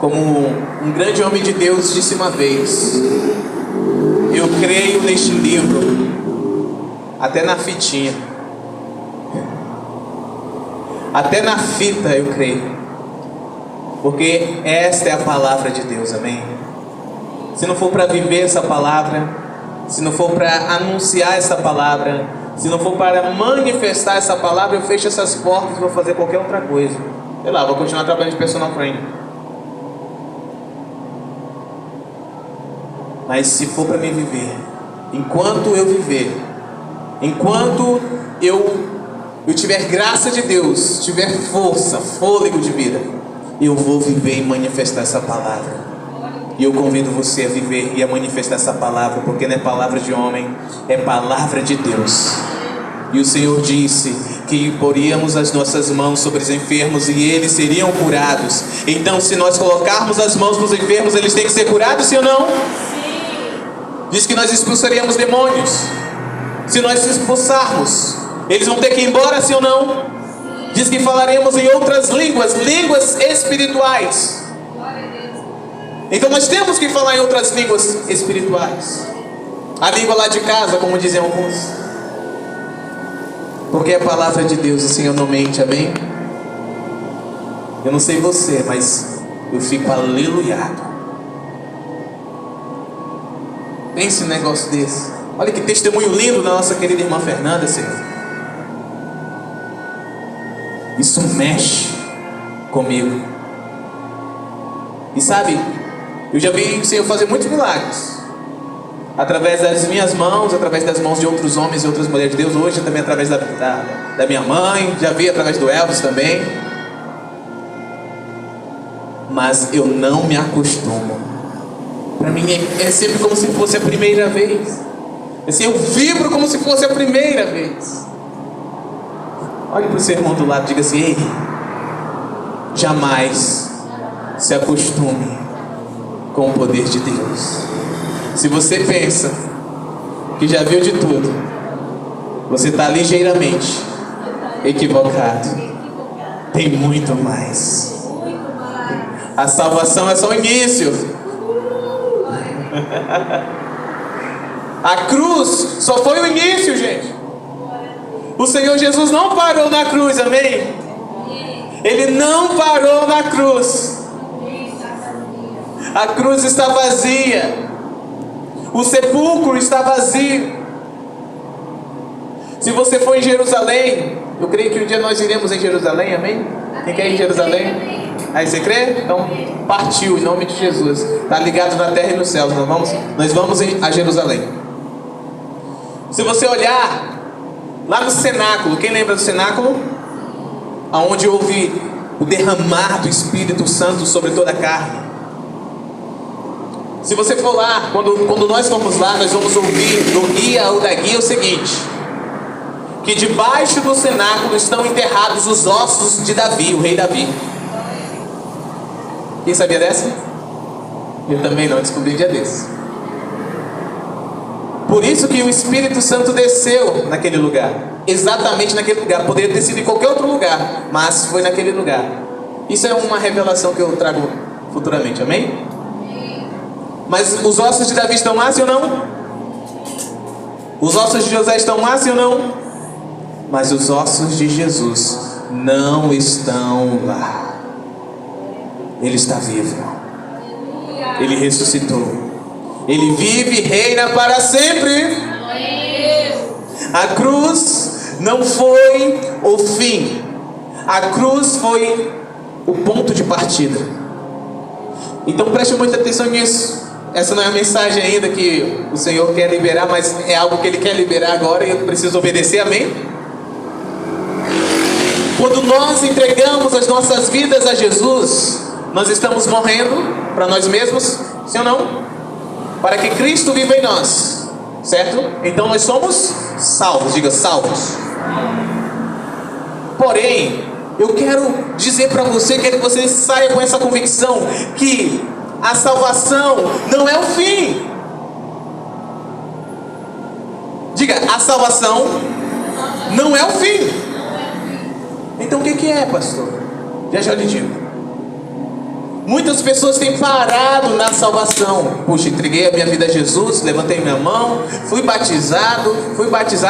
Como um grande homem de Deus disse uma vez: eu creio neste livro, até na fitinha, até na fita eu creio, porque esta é a palavra de Deus, amém? Se não for para viver essa palavra, se não for para anunciar essa palavra, se não for para manifestar essa palavra, eu fecho essas portas e vou fazer qualquer outra coisa. Sei lá, vou continuar trabalhando de personal trainer. Mas se for para me viver, enquanto eu viver, enquanto eu tiver graça de Deus, tiver força, fôlego de vida, eu vou viver e manifestar essa palavra. E eu convido você a viver e a manifestar essa palavra, porque não é palavra de homem, é palavra de Deus. E o Senhor disse que poríamos as nossas mãos sobre os enfermos e eles seriam curados. Então, se nós colocarmos as mãos nos enfermos, eles têm que ser curados, sim ou não? Diz que nós expulsaríamos demônios. Se nós expulsarmos, eles vão ter que ir embora, sim ou não? Diz que falaremos em outras línguas, línguas espirituais. Então nós temos que falar em outras línguas espirituais. A língua lá de casa, como dizem alguns. Porque é a palavra de Deus, o Senhor não mente, amém? Eu não sei você, mas eu fico aleluiado. Pense num negócio desse. Olha que testemunho lindo da nossa querida irmã Fernanda, Senhor. Isso mexe comigo. E sabe, eu já vi o Senhor fazer muitos milagres, através das minhas mãos, através das mãos de outros homens e outras mulheres de Deus. Hoje também através da minha mãe. Já vi através do Elvis também. Mas eu não me acostumo. Para mim é sempre como se fosse a primeira vez. Assim, eu vibro como se fosse a primeira vez. Olhe para o seu irmão do lado e diga assim: ei, jamais se acostume com o poder de Deus. Se você pensa que já viu de tudo, você está ligeiramente equivocado. Tem muito mais. A salvação é só o início. A cruz só foi o início, gente. O Senhor Jesus não parou na cruz, amém? Ele não parou na cruz. A cruz está vazia. O sepulcro está vazio. Se você for em Jerusalém, eu creio que um dia nós iremos em Jerusalém, amém? Quem quer ir em Jerusalém? Aí você crê? Então partiu em nome de Jesus. Está ligado na terra e nos céus. Nós vamos a Jerusalém. Se você olhar lá no cenáculo, quem lembra do cenáculo? Onde houve o derramar do Espírito Santo sobre toda a carne. Se você for lá, quando nós formos lá, nós vamos ouvir do guia ou da guia o seguinte: que debaixo do cenáculo estão enterrados os ossos de Davi, o rei Davi. Quem sabia dessa? Eu também não, descobri um dia desse. Por isso que o Espírito Santo desceu naquele lugar. Exatamente naquele lugar. Poderia ter sido em qualquer outro lugar, mas foi naquele lugar. Isso é uma revelação que eu trago futuramente, amém? Mas os ossos de Davi estão lá, sim ou não? Os ossos de José estão lá, sim ou não? Mas os ossos de Jesus não estão lá. Ele está vivo. Ele ressuscitou. Ele vive e reina para sempre. A cruz não foi o fim. A cruz foi o ponto de partida. Então preste muita atenção nisso. Essa não é a mensagem ainda que o Senhor quer liberar, mas é algo que Ele quer liberar agora e eu preciso obedecer, amém? Quando nós entregamos as nossas vidas a Jesus, nós estamos morrendo para nós mesmos, sim ou não? Para que Cristo viva em nós, certo? Então nós somos salvos, diga salvos. Porém, eu quero dizer para você, quero que você saia com essa convicção que a salvação não é o fim. Diga, a salvação não é o fim. Então o que é, pastor? Já lhe digo. Muitas pessoas têm parado na salvação. Puxa, entreguei a minha vida a Jesus, levantei minha mão, fui batizado,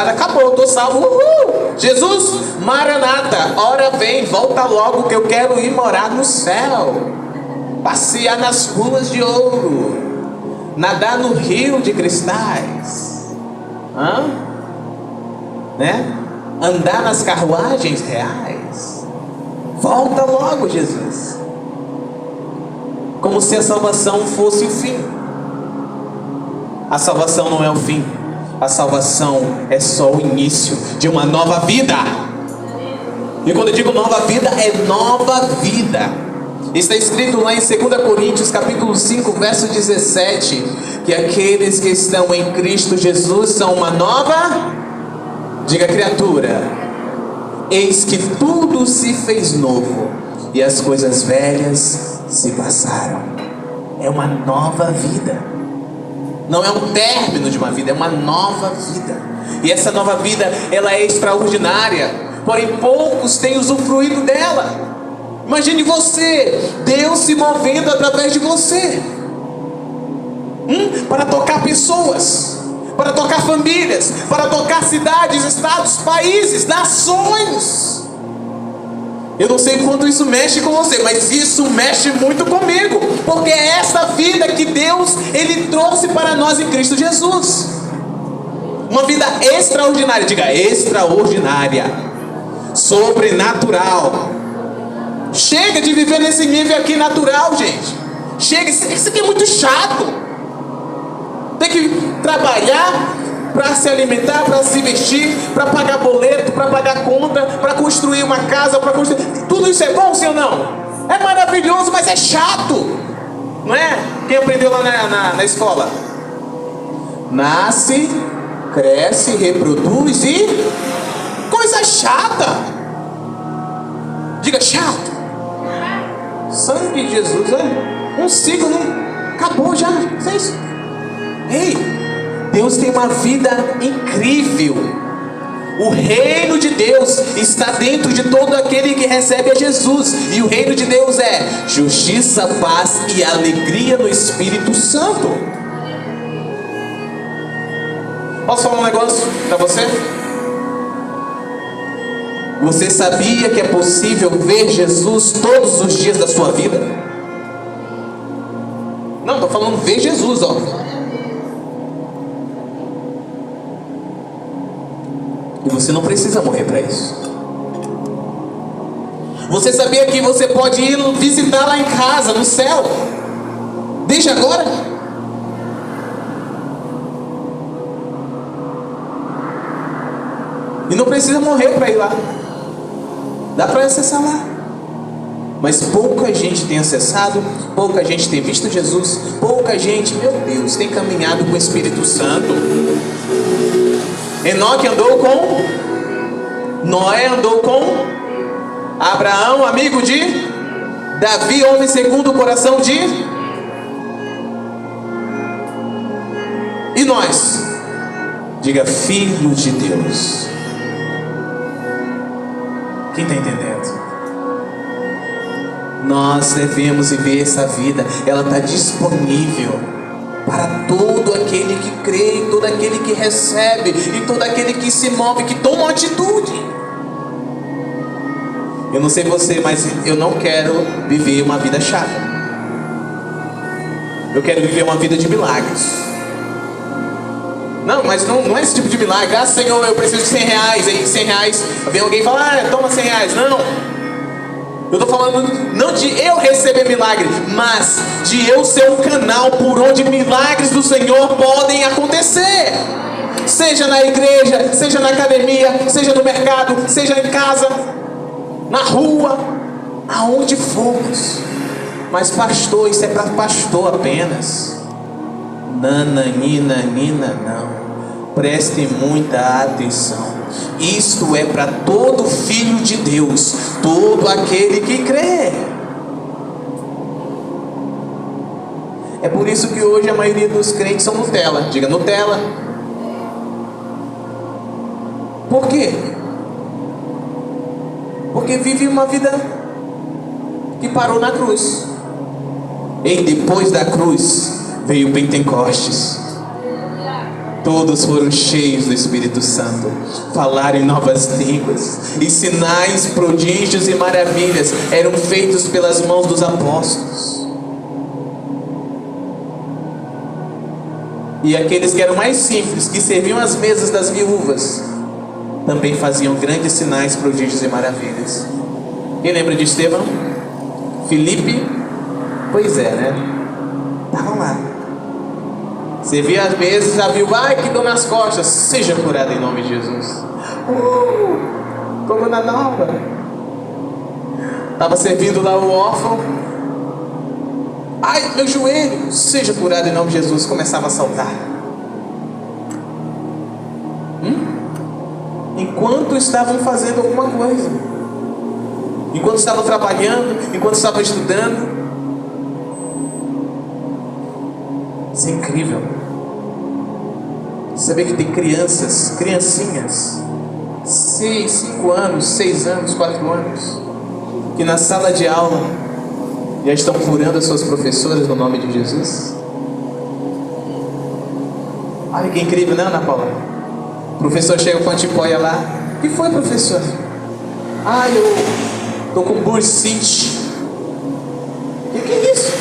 acabou, estou salvo. Uhul! Jesus, Maranata, ora vem, volta logo que eu quero ir morar no céu, passear nas ruas de ouro, nadar no rio de cristais, né? Andar nas carruagens reais. Volta logo, Jesus. Como se a salvação fosse o fim. A salvação não é o fim. A salvação é só o início de uma nova vida. E quando eu digo nova vida, é nova vida. Está escrito lá em 2 Coríntios capítulo 5, verso 17, que aqueles que estão em Cristo Jesus são uma nova, diga, criatura. Eis que tudo se fez novo, e as coisas velhas se passaram. É uma nova vida. Não é um término de uma vida, é uma nova vida. E essa nova vida, ela é extraordinária, porém poucos têm usufruído dela. Imagine você, Deus se movendo através de você, para tocar pessoas, para tocar famílias, para tocar cidades, estados, países, nações. Eu não sei quanto isso mexe com você, mas isso mexe muito comigo, porque é essa vida que Deus, Ele trouxe para nós em Cristo Jesus. Uma vida extraordinária, diga, extraordinária, sobrenatural. Chega de viver nesse nível aqui natural, gente. Chega, isso aqui é muito chato. Tem que trabalhar para se alimentar, para se vestir, para pagar boleto, para pagar conta, para construir uma casa, para construir... Tudo isso é bom, sim ou não? É maravilhoso, mas é chato, não é? Quem aprendeu lá na escola? Nasce, cresce, reproduz e... coisa chata. Diga, chato. Sangue de Jesus, um ciclo, não acabou já. Isso é isso. Ei, Deus tem uma vida incrível. O reino de Deus está dentro de todo aquele que recebe a Jesus. E o reino de Deus é justiça, paz e alegria no Espírito Santo. Posso falar um negócio para você? Você sabia que é possível ver Jesus todos os dias da sua vida? Não, estou falando ver Jesus, ó. E você não precisa morrer para isso. Você sabia que você pode ir visitar lá em casa, no céu, desde agora? E não precisa morrer para ir lá. Dá para acessar lá. Mas pouca gente tem acessado, pouca gente tem visto Jesus, pouca gente, meu Deus, tem caminhado com o Espírito Santo. Enoque andou com, Noé andou com, Abraão, amigo de Davi, homem segundo o coração de, e nós, diga, filhos de Deus. Quem está entendendo? Nós devemos viver essa vida, ela está disponível para todo aquele que crê, todo aquele que recebe, e todo aquele que se move, que toma uma atitude. Eu não sei você, mas eu não quero viver uma vida chata. Eu quero viver uma vida de milagres. Não, mas não é esse tipo de milagre. Ah, Senhor, eu preciso de 100 reais. Aí 100 reais, vem alguém e fala, toma 100 reais. Não, eu estou falando não de eu receber milagre, mas de eu ser um canal por onde milagres do Senhor podem acontecer. Seja na igreja, seja na academia, seja no mercado, seja em casa, na rua, aonde formos. Mas pastor, isso é para pastor apenas. Nananina, nina, não. Prestem muita atenção. Isto é para todo filho de Deus, todo aquele que crê. É por isso que hoje a maioria dos crentes são Nutella. Diga, Nutella. Por quê? Porque vive uma vida que parou na cruz. E depois da cruz veio o Pentecostes. Todos foram cheios do Espírito Santo, falaram em novas línguas, e sinais, prodígios e maravilhas eram feitos pelas mãos dos apóstolos. E aqueles que eram mais simples, que serviam as mesas das viúvas, também faziam grandes sinais, prodígios e maravilhas. Quem lembra de Estevão? Filipe? Pois é, né? Estavam lá. Você via às vezes a viúva, ai que dor nas costas, seja curada em nome de Jesus. Como na nova. Estava servindo lá o órfão, ai meu joelho, seja curado em nome de Jesus. Começava a saltar. Enquanto estavam fazendo alguma coisa, enquanto estavam trabalhando, enquanto estavam estudando. Isso é incrível. Saber que tem criancinhas, 6, 5 anos, 6 anos, 4 anos, que na sala de aula já estão curando as suas professoras no nome de Jesus. Olha que incrível, não, Ana Paula? O professor chega com a tipóia lá. O que foi, professor? Ah, eu tô com bursite. E o que é isso?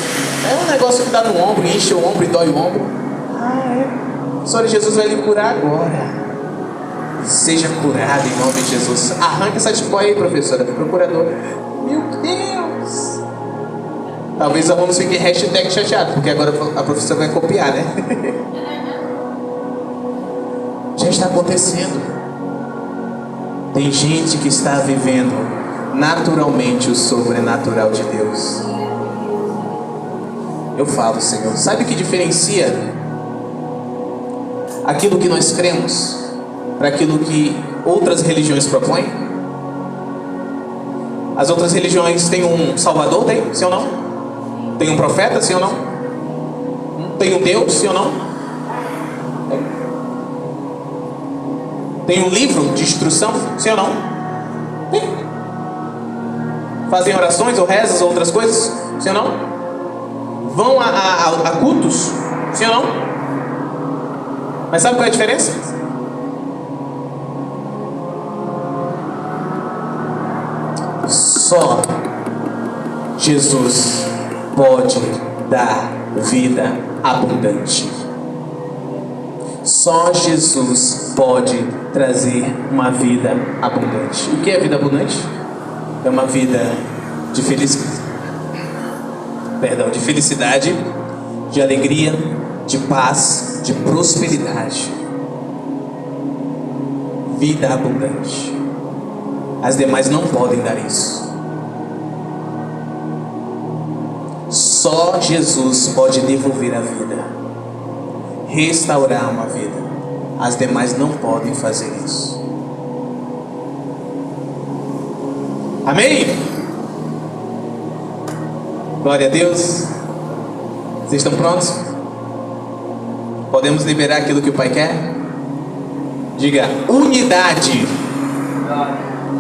É um negócio que dá no ombro, enche o ombro e dói o ombro. Ah, é? O Senhor Jesus vai lhe curar agora. Seja curado em nome de Jesus. Arranca essa tipóia aí, professora, procuradora. Meu Deus! Talvez os alunos fiquem hashtag chateado, porque agora a professora vai copiar, né? Já está acontecendo. Tem gente que está vivendo naturalmente o sobrenatural de Deus. Eu falo, Senhor, sabe o que diferencia aquilo que nós cremos para aquilo que outras religiões propõem? As outras religiões têm um Salvador, tem? Sim ou não? Tem um profeta, sim ou não? Tem um Deus, sim ou não? Tem um livro de instrução, sim ou não? Tem. Fazem orações ou rezas ou outras coisas, sim ou não? Vão a cultos, sim ou não? Mas sabe qual é a diferença? Só Jesus pode dar vida abundante. Só Jesus pode trazer uma vida abundante. O que é vida abundante? É uma vida de felicidade, de alegria, de paz, de prosperidade. Vida abundante. As demais não podem dar isso. Só Jesus pode devolver a vida, restaurar uma vida. As demais não podem fazer isso. Amém? Glória a Deus. Vocês estão prontos? Podemos liberar aquilo que o Pai quer? Diga: unidade.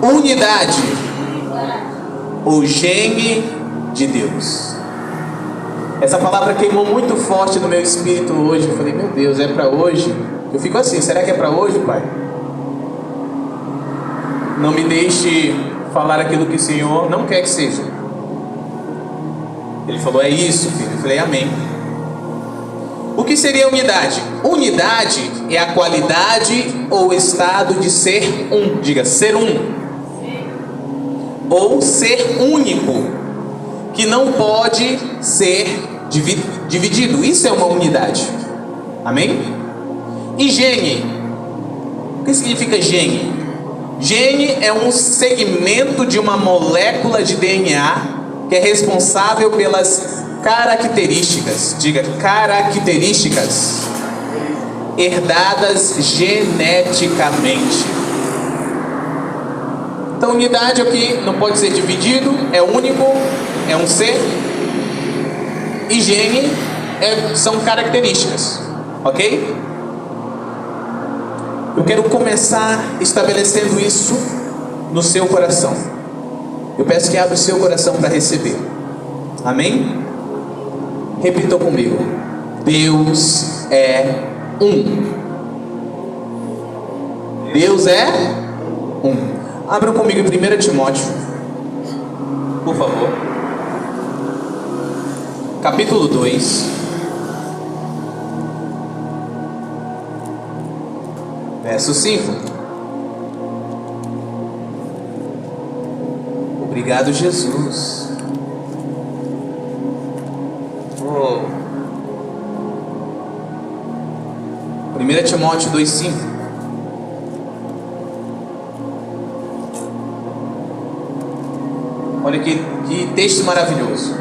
Unidade. O gene de Deus. Essa palavra queimou muito forte no meu espírito hoje. Eu falei, meu Deus, é para hoje? Eu fico assim, será que é para hoje, Pai? Não me deixe falar aquilo que o Senhor não quer que seja. Ele falou, é isso, filho. Eu falei, amém. O que seria unidade? Unidade é a qualidade ou estado de ser um. Diga, ser um. Ou ser único, que não pode ser dividido. Isso é uma unidade. Amém? E gene. O que significa gene? Gene é um segmento de uma molécula de DNA que é responsável pelas características, diga, características herdadas geneticamente. Então, unidade é o que não pode ser dividido, é único, é um ser. E gene são características, ok? Eu quero começar estabelecendo isso no seu coração. Eu peço que abra o seu coração para receber. Amém? Repitam comigo. Deus é um. Deus é um. Abra comigo em 1 Timóteo, por favor. Capítulo 2. Verso 5. Obrigado, Jesus. Oh. 1 Timóteo 2,5. Olha que texto maravilhoso.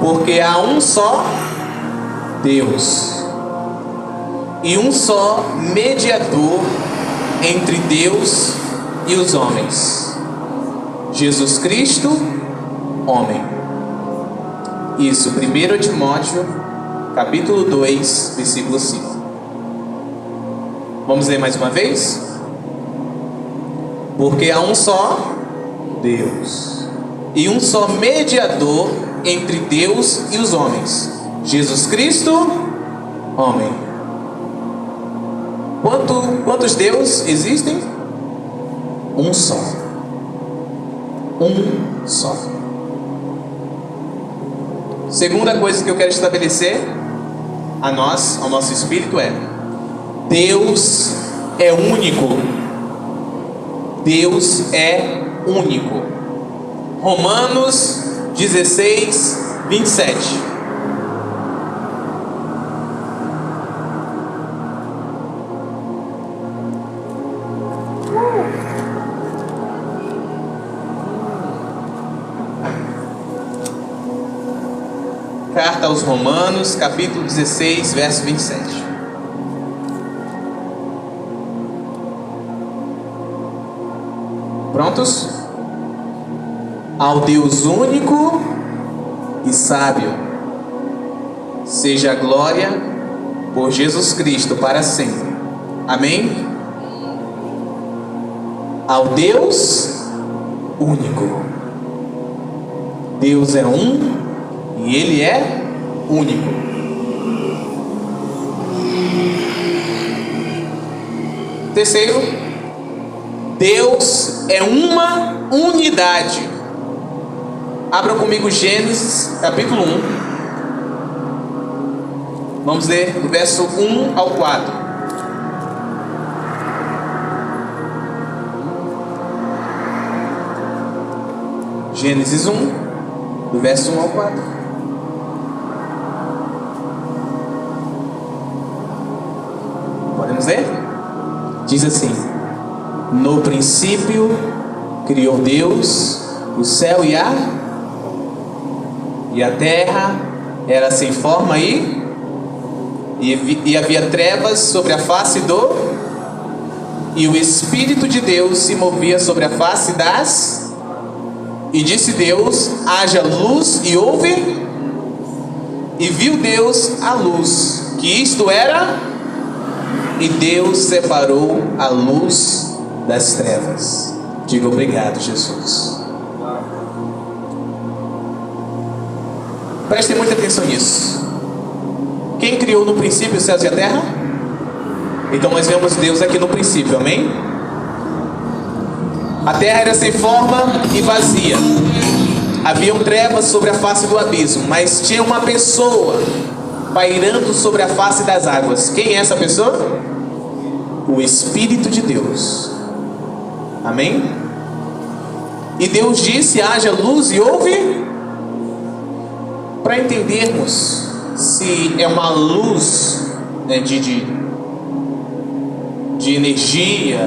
Porque há um só Deus e um só mediador entre Deus e os homens, Jesus Cristo, homem. Isso, 1 Timóteo, capítulo 2, versículo 5. Vamos ler mais uma vez? Porque há um só Deus e um só mediador entre Deus e os homens, Jesus Cristo, homem. Quantos deuses existem? Um só. Um só. Segunda coisa que eu quero estabelecer a nós, ao nosso espírito, é: Deus é único. Deus é único. Romanos 16, 27. Carta aos Romanos, capítulo 16, verso 27. Prontos? Ao Deus único e sábio seja a glória por Jesus Cristo para sempre. Amém? Ao Deus único. Deus é um e Ele é único. Terceiro, Deus é uma unidade. Abra comigo Gênesis, capítulo 1. Vamos ler do verso 1 ao 4. Gênesis 1, do verso 1 ao 4. Podemos ler? Diz assim: no princípio criou Deus o céu e a terra era sem forma e havia trevas sobre a face e o Espírito de Deus se movia sobre a face e disse Deus: haja luz, e houve, e viu Deus a luz, que isto era, e Deus separou a luz das trevas. Diga obrigado, Jesus. Prestem muita atenção nisso. Quem criou no princípio os céus e a terra? Então nós vemos Deus aqui no princípio, amém? A terra era sem forma e vazia. Haviam trevas sobre a face do abismo, mas tinha uma pessoa pairando sobre a face das águas. Quem é essa pessoa? O Espírito de Deus. Amém? E Deus disse: haja luz, e houve. Para entendermos se é uma luz, né, de energia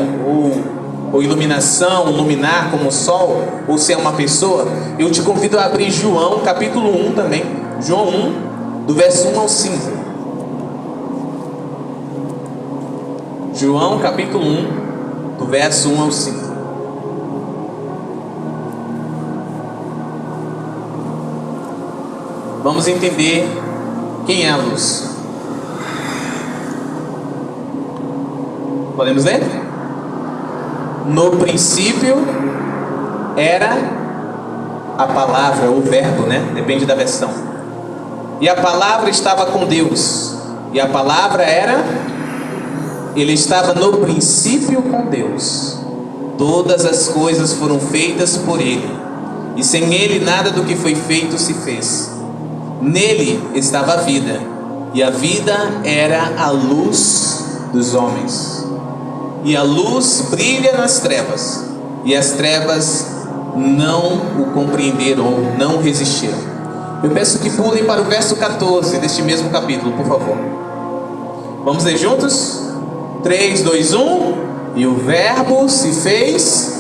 ou iluminação, luminar como o sol, ou se é uma pessoa, eu te convido a abrir João capítulo 1 também. João 1, do verso 1 ao 5. João capítulo 1, do verso 1 ao 5. Vamos entender quem é a luz. Podemos ler? No princípio era a palavra, o verbo, né? Depende da versão. E a palavra estava com Deus. E a palavra era... Ele estava no princípio com Deus. Todas as coisas foram feitas por Ele. E sem Ele nada do que foi feito se fez. Nele estava a vida. E a vida era a luz dos homens. E a luz brilha nas trevas. E as trevas não o compreenderam, ou não resistiram. Eu peço que pulem para o verso 14 deste mesmo capítulo, por favor. Vamos ler juntos? 3, 2, 1. E o verbo se fez...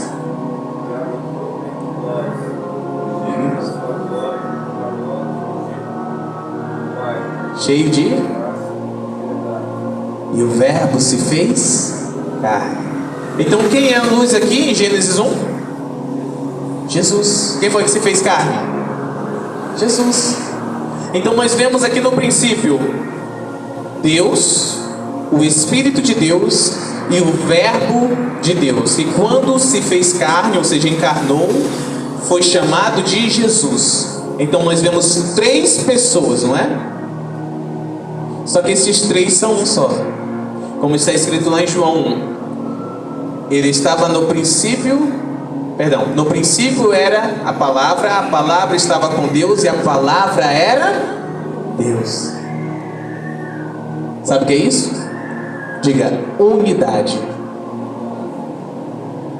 cheio de... E o verbo se fez carne. Então quem é a luz aqui em Gênesis 1? Jesus. Quem foi que se fez carne? Jesus. Então nós vemos aqui no princípio Deus, o Espírito de Deus e o Verbo de Deus. E quando se fez carne, ou seja, encarnou, foi chamado de Jesus. Então nós vemos 3 pessoas, não é? Só que esses 3 são um só. Como está escrito lá em João 1. Ele estava no princípio, no princípio era a palavra estava com Deus e a palavra era Deus. Sabe o que é isso? Diga, unidade.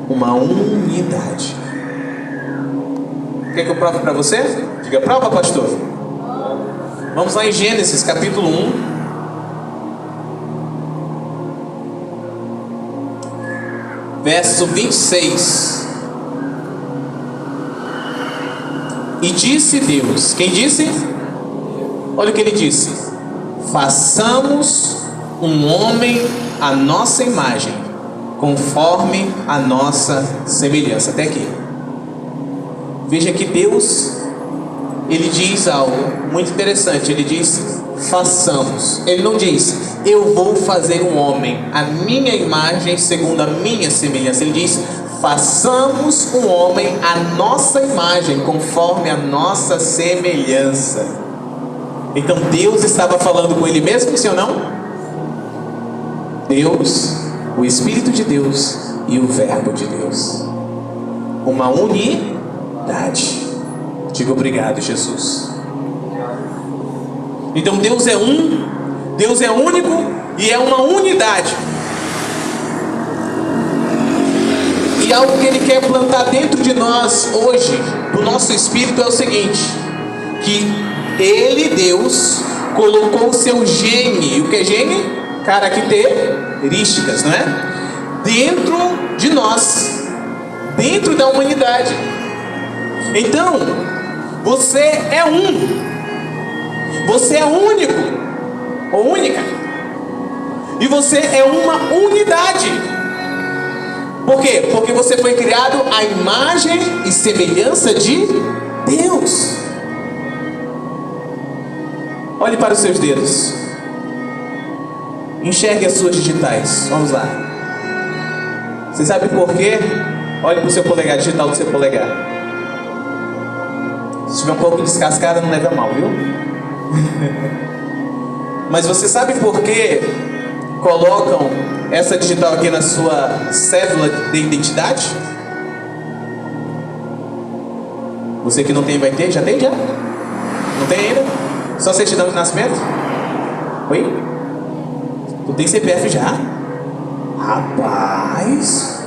Uma unidade. Quer que eu prove para você? Diga, prova, pastor. Vamos lá em Gênesis capítulo 1. Verso 26. E disse Deus. Quem disse? Olha o que ele disse: façamos um homem à nossa imagem, conforme a nossa semelhança. Até aqui. Veja que Deus, ele diz algo muito interessante. Ele diz: façamos. Ele não diz: eu vou fazer um homem à minha imagem, segundo a minha semelhança. Ele diz: façamos um homem à nossa imagem, conforme a nossa semelhança. Então Deus estava falando com ele mesmo, sim ou não? Deus, o Espírito de Deus e o Verbo de Deus. Uma unidade. Diga obrigado, Jesus. Então Deus é um, Deus é único e é uma unidade. E algo que Ele quer plantar dentro de nós hoje, do nosso espírito, é o seguinte: que Ele, Deus, colocou o seu gene. O que é gene? Características, não é? Dentro de nós, dentro da humanidade. Então, você é um, você é único ou única, e você é uma unidade. Por quê? Porque você foi criado à imagem e semelhança de Deus. Olhe para os seus dedos. Enxergue as suas digitais. Vamos lá. Você sabe por quê? Olhe para o seu polegar, digital do seu polegar. Se estiver um pouco descascada, não leva mal, viu? Mas você sabe por que colocam essa digital aqui na sua cédula de identidade? Você que não tem, vai ter? Já tem já? Não tem ainda? Só certidão de nascimento? Oi? Tu tem CPF já? Rapaz,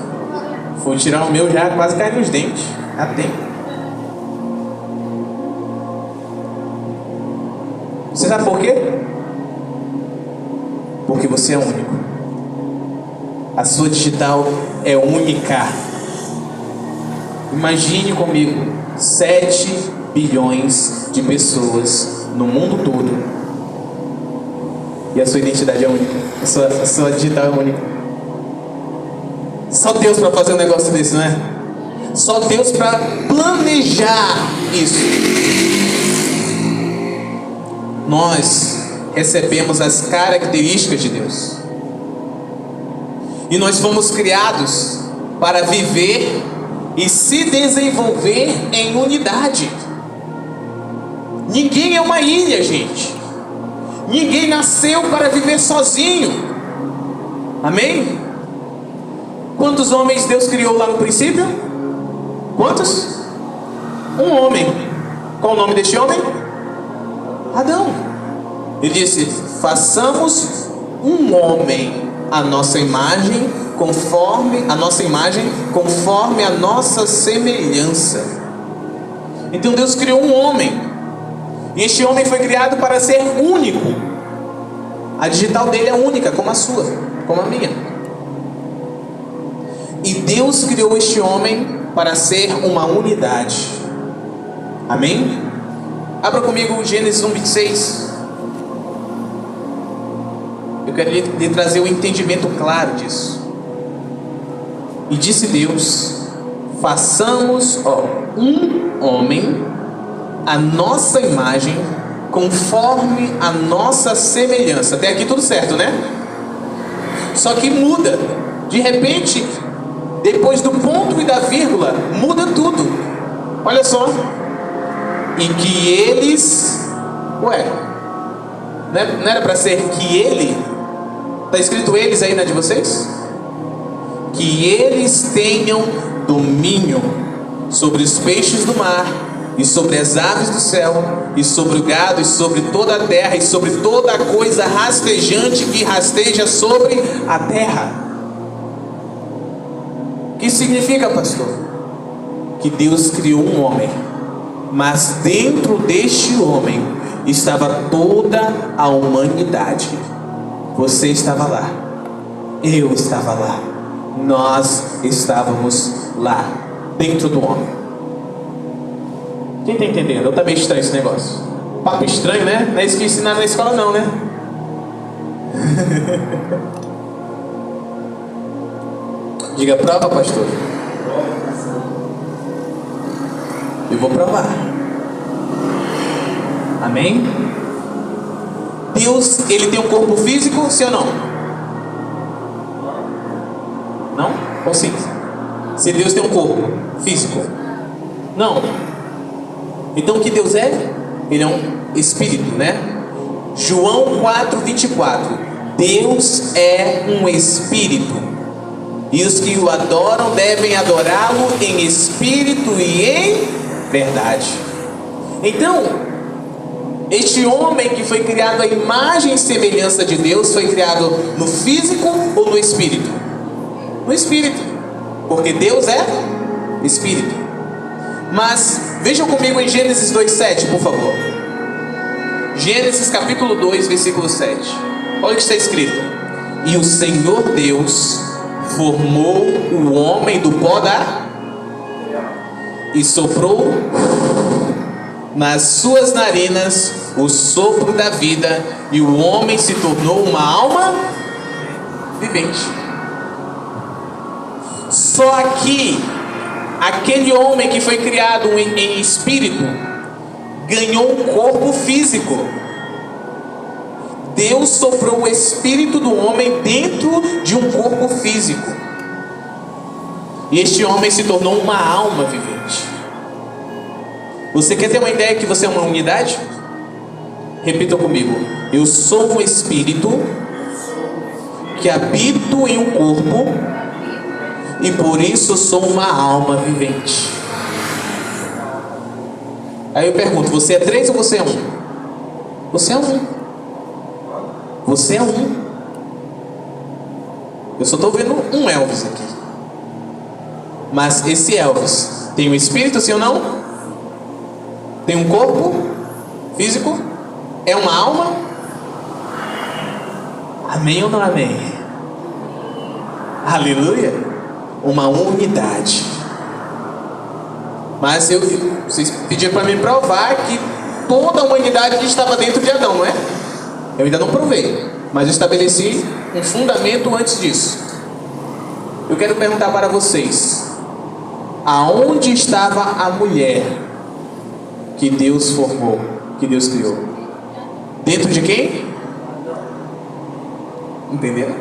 fui tirar o meu já, quase cai nos dentes. Já tem. Você sabe por quê? Porque você é único. A sua digital é única. Imagine comigo 7 bilhões de pessoas no mundo todo, e a sua identidade é única. A sua digital é única. Só Deus para fazer um negócio desse, não é? Só Deus para planejar isso. Nós recebemos as características de Deus, e nós fomos criados para viver e se desenvolver em unidade. Ninguém é uma ilha, gente. Ninguém nasceu para viver sozinho. Amém? Quantos homens Deus criou lá no princípio? Quantos? Um homem. Qual o nome deste homem? Adão. Ele disse: façamos um homem à nossa imagem, conforme a nossa semelhança. Então Deus criou um homem. E este homem foi criado para ser único. A digital dele é única, como a sua, como a minha. E Deus criou este homem para ser uma unidade. Amém? Abra comigo Gênesis 1:26. Eu quero lhe trazer um entendimento claro disso. E disse Deus: façamos um homem a nossa imagem, conforme a nossa semelhança. Até aqui tudo certo, né? Só que muda. De repente, depois do ponto e da vírgula, muda tudo. Olha só. E que eles... não era para ser que ele? Está escrito eles aí na de vocês? Que eles tenham domínio sobre os peixes do mar, e sobre as aves do céu, e sobre o gado, e sobre toda a terra, e sobre toda a coisa rastejante que rasteja sobre a terra. O que significa, pastor? Que Deus criou um homem, mas dentro deste homem estava toda a humanidade. Você estava lá, eu estava lá, nós estávamos lá, dentro do homem. Quem está entendendo? Eu tá meio estranho esse negócio. Papo estranho, né? Não é isso que ensinaram na escola não, né? Diga: prova, pastor. Eu vou provar. Amém? Deus, ele tem um corpo físico, sim ou não? Não? Ou sim? Se Deus tem um corpo físico? Não. Então o que Deus é? Ele é um espírito, né? João 4:24. Deus é um espírito, e os que o adoram devem adorá-lo em espírito e em verdade. Então, este homem que foi criado à imagem e semelhança de Deus foi criado no físico ou no espírito? No espírito, porque Deus é espírito. Mas vejam comigo em Gênesis 2:7, por favor. Gênesis capítulo 2, versículo 7. Olha o que está escrito: e o Senhor Deus formou o homem do pó da e soprou nas suas narinas o sopro da vida, e o homem se tornou uma alma vivente. Só aqui, aquele homem que foi criado em espírito ganhou um corpo físico. Deus soprou o espírito do homem dentro de um corpo físico, e este homem se tornou uma alma vivente. Você quer ter uma ideia que você é uma unidade? Repita comigo: eu sou um espírito que habito em um corpo, e por isso sou uma alma vivente. Aí eu pergunto: você é 3 ou você é 1? Você é 1. Você é 1. Eu só estou vendo um Elvis aqui. Mas esse Elvis tem um espírito, sim ou não? Tem um corpo físico? É uma alma? Amém ou não amém? Aleluia. Uma unidade. Mas vocês pediram para mim provar que toda a humanidade estava dentro de Adão, não é? Eu ainda não provei, mas eu estabeleci um fundamento antes disso. Eu quero perguntar para vocês: aonde estava a mulher que Deus formou, que Deus criou? Dentro de quem? Entenderam?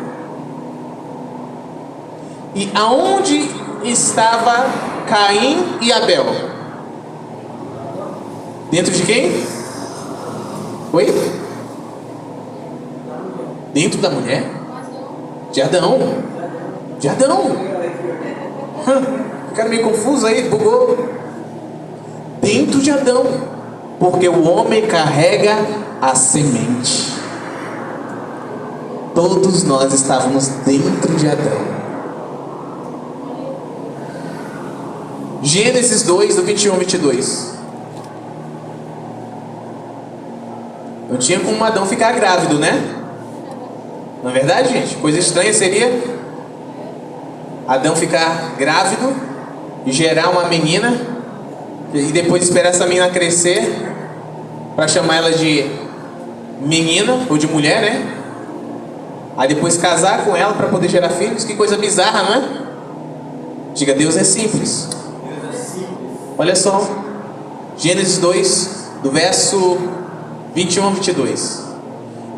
E aonde estava Caim e Abel. Dentro de quem? Oi? Dentro da mulher? De Adão. De Adão. Ficaram meio confuso aí, bugou. Dentro de Adão. Porque o homem carrega a semente. Todos nós estávamos dentro de Adão. Gênesis 2, do 21 ao 22. Não tinha como Adão ficar grávido, né? Não é verdade, gente? Coisa estranha seria Adão ficar grávido e gerar uma menina e depois esperar essa menina crescer para chamar ela de menina ou de mulher, né? Aí depois casar com ela para poder gerar filhos. Que coisa bizarra, não é? Diga, Deus é simples. Olha só, Gênesis 2, do verso 21 ao 22.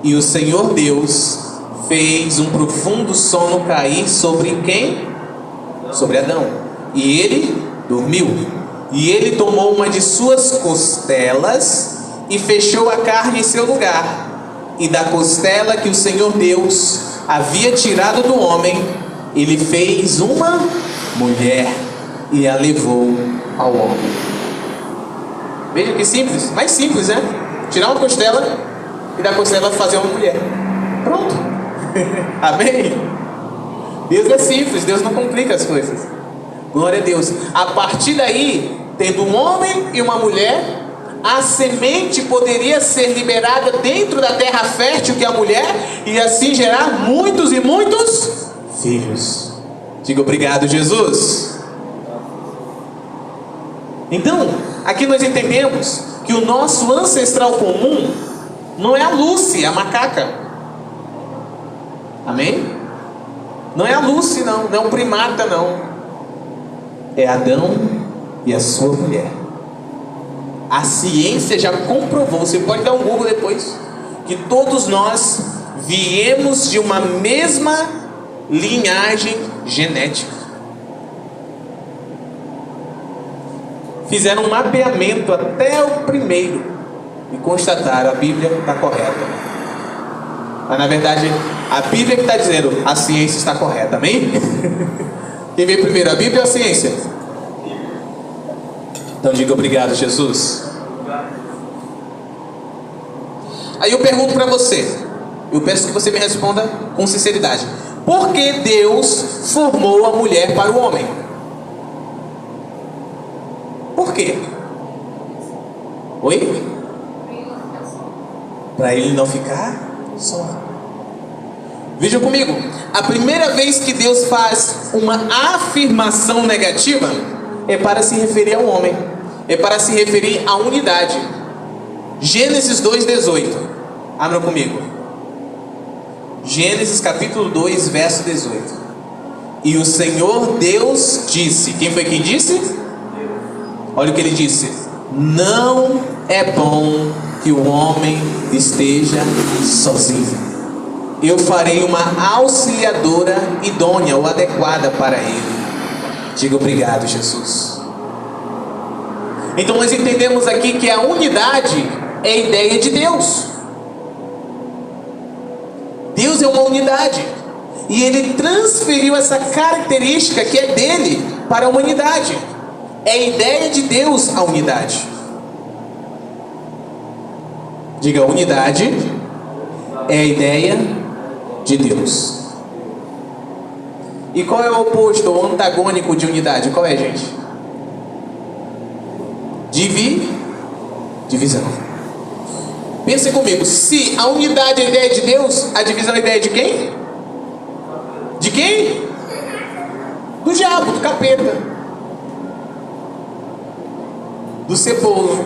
E o Senhor Deus fez um profundo sono cair sobre quem? Sobre Adão. E ele dormiu. E ele tomou uma de suas costelas e fechou a carne em seu lugar. E da costela que o Senhor Deus havia tirado do homem, ele fez uma mulher e a levou ao homem. Veja que simples, mais simples, né? Tirar uma costela e da costela fazer uma mulher. Pronto. Amém? Deus é simples, Deus não complica as coisas. Glória a Deus. A partir daí, tendo um homem e uma mulher, a semente poderia ser liberada dentro da terra fértil que é a mulher, e assim gerar muitos e muitos filhos. Diga obrigado, Jesus. Então, aqui nós entendemos que o nosso ancestral comum não é a Lucy, a macaca. Amém? Não é a Lucy, não é um primata, não. É Adão e a sua mulher. A ciência já comprovou, você pode dar um Google depois, que todos nós viemos de uma mesma linhagem genética. Fizeram um mapeamento até o primeiro e constataram: a Bíblia está correta. Mas na verdade, a Bíblia que está dizendo, a ciência está correta, amém? Quem veio primeiro, a Bíblia ou a ciência? Então diga obrigado, Jesus. Aí eu pergunto para você, eu peço que você me responda com sinceridade: por que Deus formou a mulher para o homem? Por quê? Oi? Para ele não ficar só. Veja comigo, a primeira vez que Deus faz uma afirmação negativa é para se referir ao homem, é para se referir à unidade. Gênesis 2,18. Abra comigo. Gênesis capítulo 2, verso 18. E o Senhor Deus disse. Quem foi quem disse? Olha o que ele disse: não é bom que o homem esteja sozinho. Eu farei uma auxiliadora idônea ou adequada para ele. Diga obrigado, Jesus. Então nós entendemos aqui que a unidade é a ideia de Deus. Deus é uma unidade, e Ele transferiu essa característica que é dele para a humanidade. É a ideia de Deus a unidade. Diga, unidade é a ideia de Deus. E qual é o oposto, o antagônico de unidade? Qual é, gente? Divisão. Pense comigo, se a unidade é a ideia de Deus, a divisão é a ideia de quem? De quem? Do diabo, do capeta, do ceboso.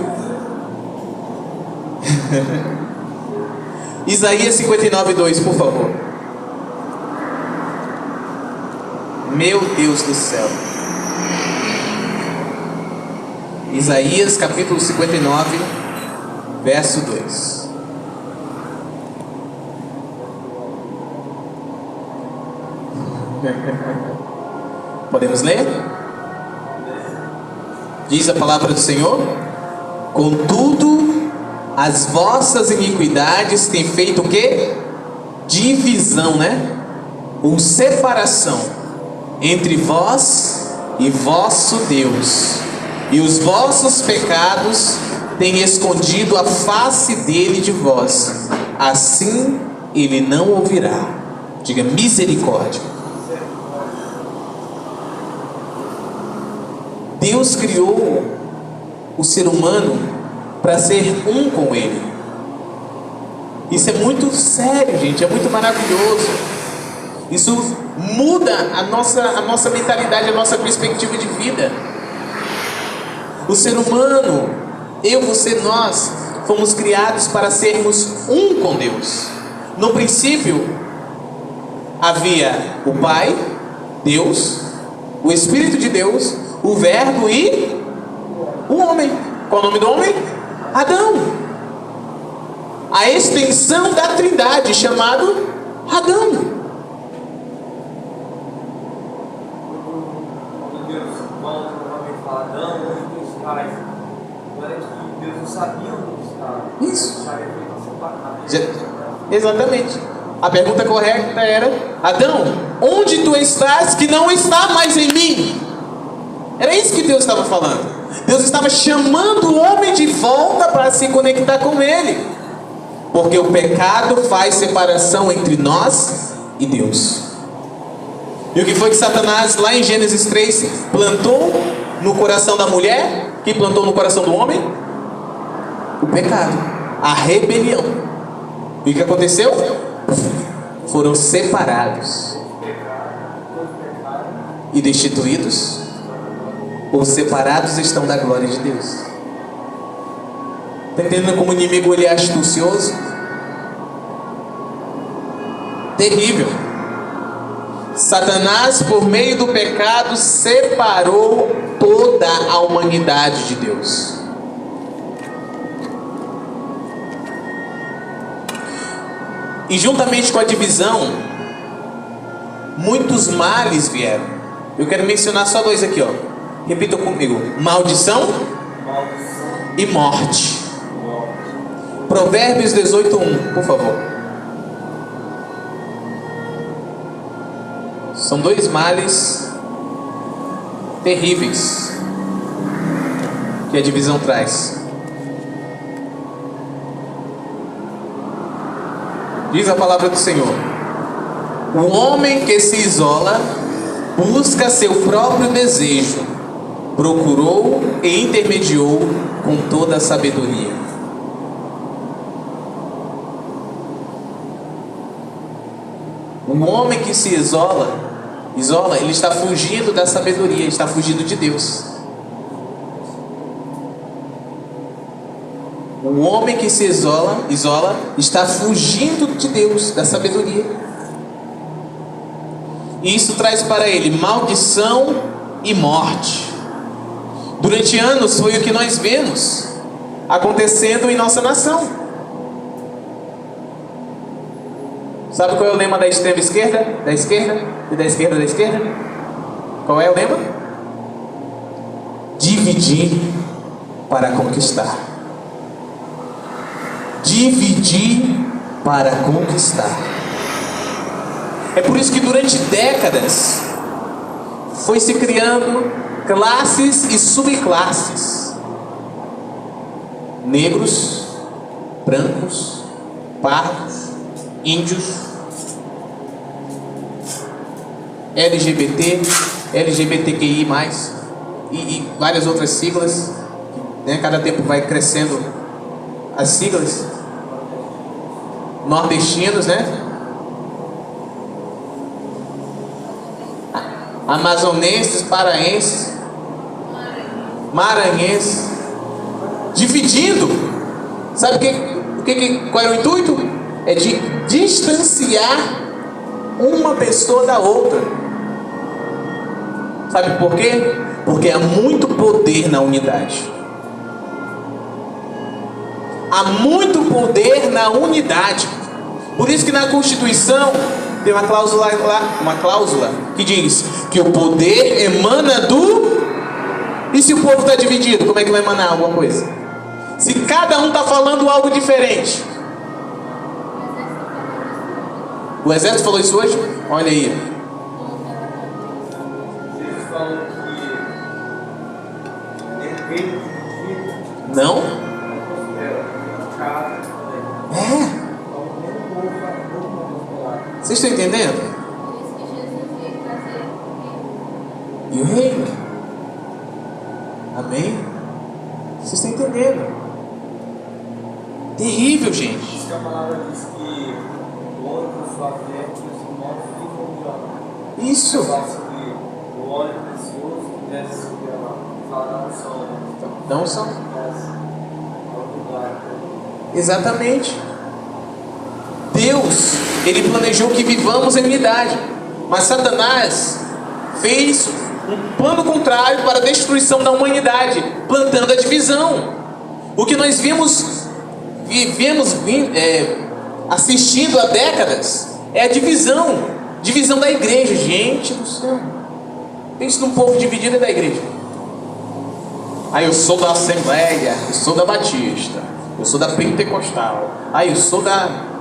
Isaías 59:2, por favor. Meu Deus do céu. Isaías capítulo 59, verso 2. Podemos ler? Diz a palavra do Senhor: contudo, as vossas iniquidades têm feito o quê? Divisão, né? Ou separação entre vós e vosso Deus, e os vossos pecados têm escondido a face dele de vós, assim ele não ouvirá. Diga misericórdia. Deus criou o ser humano para ser um com ele. Isso é muito sério, gente, é muito maravilhoso. Isso muda a nossa mentalidade, a nossa perspectiva de vida. O ser humano, eu, você, nós, fomos criados para sermos um com Deus. No princípio, havia o Pai, Deus, o Espírito de Deus, o Verbo e o homem. Qual o nome do homem? Adão. A extensão da Trindade, chamado Adão. Isso. Exatamente. A pergunta correta era: Adão, onde tu estás que não está mais em mim? Era isso que Deus estava falando. Deus estava chamando o homem de volta para se conectar com ele, porque o pecado faz separação entre nós e Deus. E o que foi que Satanás, lá em Gênesis 3, plantou no coração da mulher? Que plantou no coração do homem? O pecado, a rebelião. E o que aconteceu? Foram separados e destituídos, ou separados estão da glória de Deus. Está entendendo como o inimigo ele é astucioso? Terrível. Satanás, por meio do pecado, separou toda a humanidade de Deus. E juntamente com a divisão, muitos males vieram. Eu quero mencionar só dois aqui, ó. Repitam comigo: maldição e morte. Provérbios 18:1, por favor. São dois males terríveis que a divisão traz. Diz a palavra do Senhor: o homem que se isola busca seu próprio desejo, procurou e intermediou com toda a sabedoria. Um homem que se isola, ele está fugindo da sabedoria, ele está fugindo de Deus. Um homem que se isola, está fugindo de Deus, da sabedoria. E isso traz para ele maldição e morte. Durante anos foi o que nós vemos acontecendo em nossa nação. Sabe qual é o lema da extrema esquerda? Da esquerda? E da esquerda da esquerda? Qual é o lema? Dividir para conquistar. Dividir para conquistar. É por isso que durante décadas foi se criando classes e subclasses. Negros, brancos, pardos, índios, LGBT, LGBTQI+, e várias outras siglas, né? Cada tempo vai crescendo as siglas. Nordestinos, né? Amazonenses, paraenses, maranhenses, dividindo. Sabe qual é o intuito? É de distanciar uma pessoa da outra. Sabe por quê? Porque há muito poder na unidade. Há muito poder na unidade. Por isso que na Constituição tem uma cláusula lá, que diz que o poder emana do E se o povo está dividido, como é que vai emanar alguma coisa? Se cada um está falando algo diferente. O exército falou isso hoje? Olha aí. Eles falam que Não? Vocês estão entendendo? E o reino? Amém? Vocês estão entendendo? Terrível, gente. Diz que a palavra diz que o óleo da sua fé e os irmãos ficam melhor. Isso. Fala sobre o óleo precioso que desce sobre ela. Fala da unção. Não são. Desce ao lugar. Exatamente. Deus, Ele planejou que vivamos em unidade. Mas Satanás fez um plano contrário para a destruição da humanidade, plantando a divisão. O que nós vivemos assistindo há décadas é a divisão da igreja. Gente do céu, pense num povo dividido da igreja. Aí eu sou da Assembleia, eu sou da Batista, eu sou da Pentecostal, aí eu sou da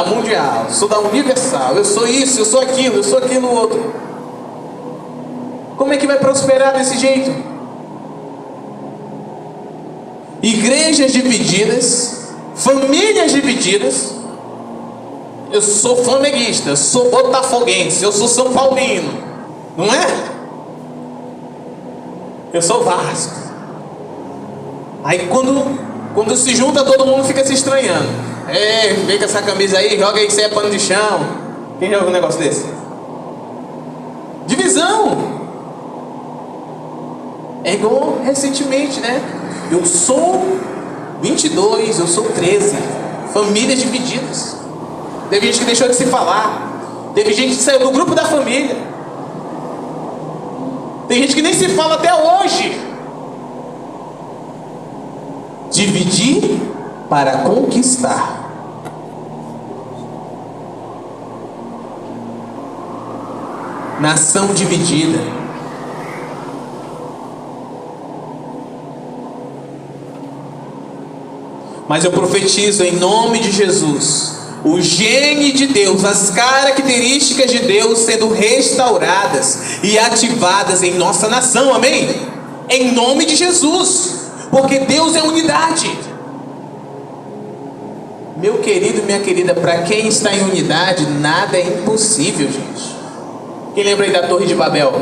Mundial, eu sou da Universal, eu sou isso, eu sou aquilo outro. Como é que vai prosperar desse jeito? Igrejas divididas, famílias divididas. Eu sou flamenguista, eu sou botafoguense, eu sou São Paulino, não é? Eu sou Vasco. Aí quando se junta, todo mundo fica se estranhando. Vem com essa camisa aí, joga aí que você é pano de chão. Quem joga um negócio desse? Divisão. É igual recentemente, né? Eu sou 22, eu sou 13. Famílias divididas. Teve gente que deixou de se falar. Teve gente que saiu do grupo da família. Tem gente que nem se fala até hoje. Dividir para conquistar. Nação dividida. Mas eu profetizo em nome de Jesus, o gene de Deus, as características de Deus sendo restauradas e ativadas em nossa nação, amém? Em nome de Jesus, porque Deus é unidade. Meu querido, minha querida, para quem está em unidade, nada é impossível, gente. Quem lembra aí da Torre de Babel?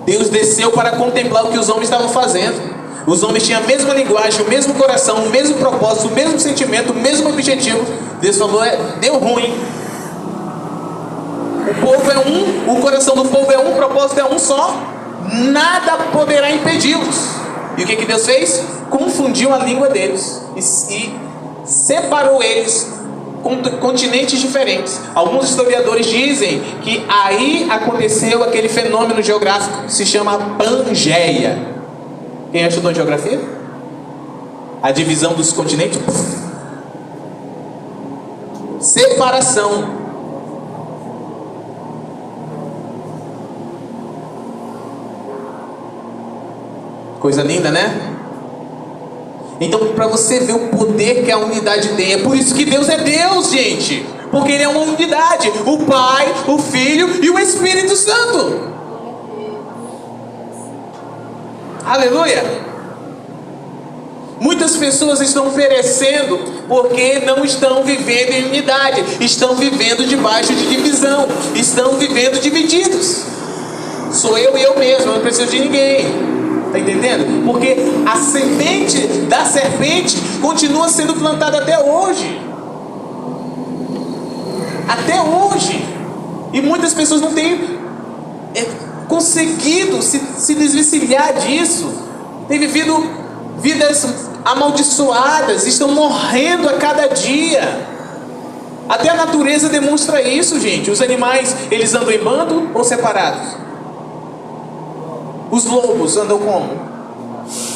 Deus desceu para contemplar o que os homens estavam fazendo. Os homens tinham a mesma linguagem, o mesmo coração, o mesmo propósito, o mesmo sentimento, o mesmo objetivo. Deus falou, deu ruim. O povo é um, o coração do povo é um, o propósito é um só. Nada poderá impedi-los. E o que Deus fez? Confundiu a língua deles e separou eles com continentes diferentes. Alguns historiadores dizem que aí aconteceu aquele fenômeno geográfico que se chama Pangeia. Quem estudou em geografia? A divisão dos continentes. Separação. Coisa linda, né? Então, para você ver o poder que a unidade tem, é por isso que Deus é Deus, gente. Porque Ele é uma unidade. O Pai, o Filho e o Espírito Santo. Aleluia! Muitas pessoas estão perecendo porque não estão vivendo em unidade, estão vivendo debaixo de divisão, estão vivendo divididos. Sou eu e eu mesmo, eu não preciso de ninguém. Está entendendo? Porque a semente da serpente continua sendo plantada até hoje. Até hoje. E muitas pessoas não têm conseguido se desvencilhar disso. Tem vivido vidas amaldiçoadas, estão morrendo a cada dia. Até a natureza demonstra isso, gente. Os animais, eles andam em bando ou separados? Os lobos andam como?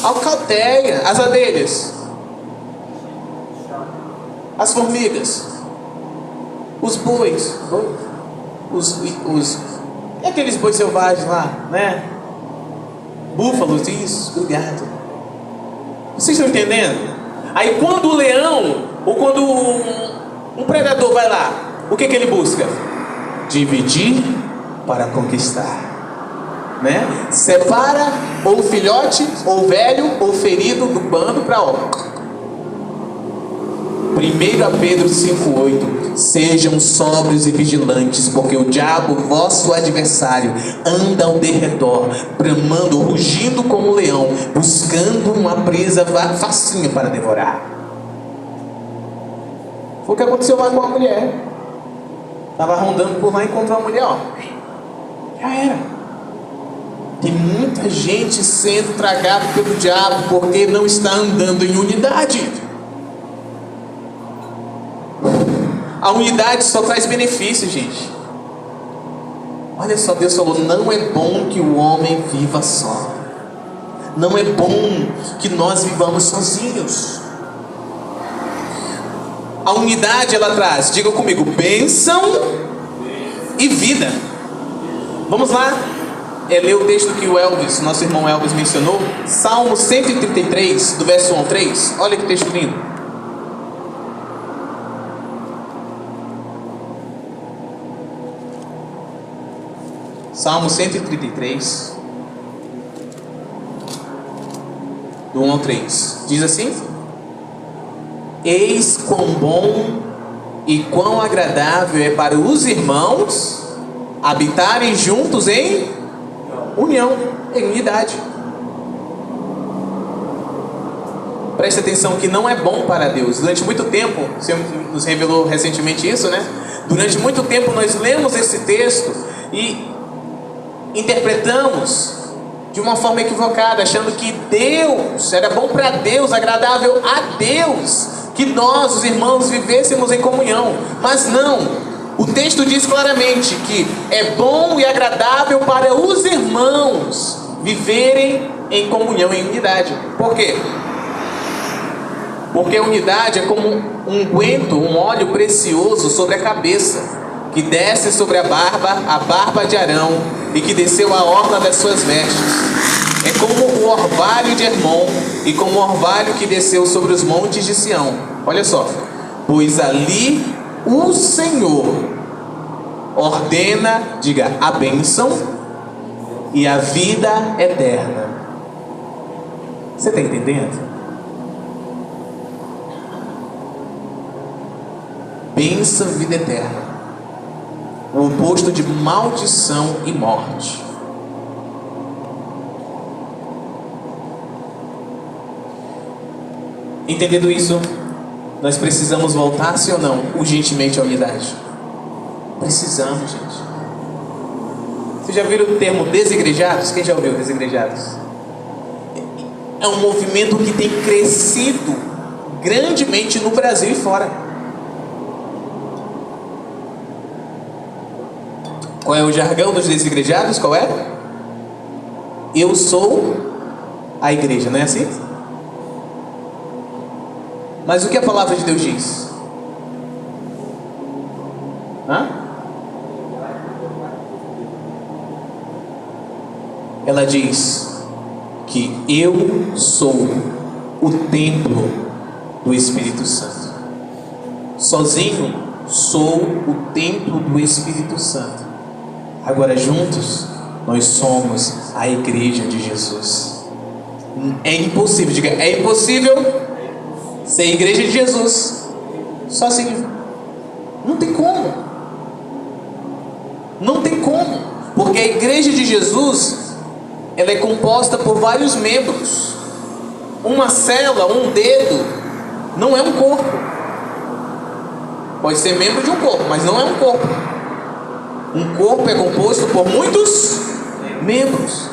Alcateia. As abelhas, as formigas, os bois, e aqueles bois selvagens lá, né? Búfalos, isso, obrigado. Vocês estão entendendo? Aí quando o leão, ou quando um predador vai lá, o que ele busca? Dividir para conquistar, né? Separa ou filhote, ou velho, ou ferido do bando para ó. 1 Pedro 5,8: Sejam sóbrios e vigilantes, porque o diabo, vosso adversário, anda ao derredor, bramando, rugindo como um leão, buscando uma presa facinha para devorar. Foi o que aconteceu lá com a mulher. Estava rondando por lá e encontrou a mulher, ó. Já era. Tem muita gente sendo tragada pelo diabo porque não está andando em unidade. A unidade só traz benefício, gente. Olha só, Deus falou: não é bom que o homem viva só. Não é bom que nós vivamos sozinhos. A unidade, ela traz, diga comigo, bênção e vida. Vamos lá, ler o texto que o Elvis, nosso irmão Elvis mencionou. Salmo 133, do verso 1 ao 3. Olha que texto lindo. Salmo 133, do 1 ao 3. Diz assim: Eis quão bom e quão agradável é para os irmãos habitarem juntos em união, em unidade. Preste atenção que não é bom para Deus. Durante muito tempo, o Senhor nos revelou recentemente isso, né? Durante muito tempo nós lemos esse texto e interpretamos de uma forma equivocada, achando que Deus, era bom para Deus, agradável a Deus, que nós, os irmãos, vivêssemos em comunhão. Mas não, o texto diz claramente que é bom e agradável para os irmãos viverem em comunhão, em unidade. Por quê? Porque a unidade é como um unguento, um óleo precioso sobre a cabeça, que desce sobre a barba de Arão, e que desceu a orla das suas vestes. É como o orvalho de Hermon, e como o orvalho que desceu sobre os montes de Sião. Olha só: pois ali o Senhor ordena, diga, a bênção e a vida eterna. Você está entendendo? Bênção e vida eterna, o oposto de maldição e morte. Entendendo isso, nós precisamos voltar, sim ou não, urgentemente à unidade? Precisamos, gente. Vocês já viram o termo desigrejados? Quem já ouviu desigrejados? É um movimento que tem crescido grandemente no Brasil e fora. Qual é o jargão dos desigrejados? Qual é? Eu sou a igreja, não é assim? Mas o que a palavra de Deus diz? Ela diz que eu sou o templo do Espírito Santo. Sozinho sou o templo do Espírito Santo. Agora juntos nós somos a igreja de Jesus. É impossível, diga, é impossível ser igreja de Jesus sozinho. Não tem como. Não tem como. Porque a igreja de Jesus, ela é composta por vários membros. Uma célula, um dedo, não é um corpo. Pode ser membro de um corpo, mas não é um corpo. Um corpo é composto por muitos membros.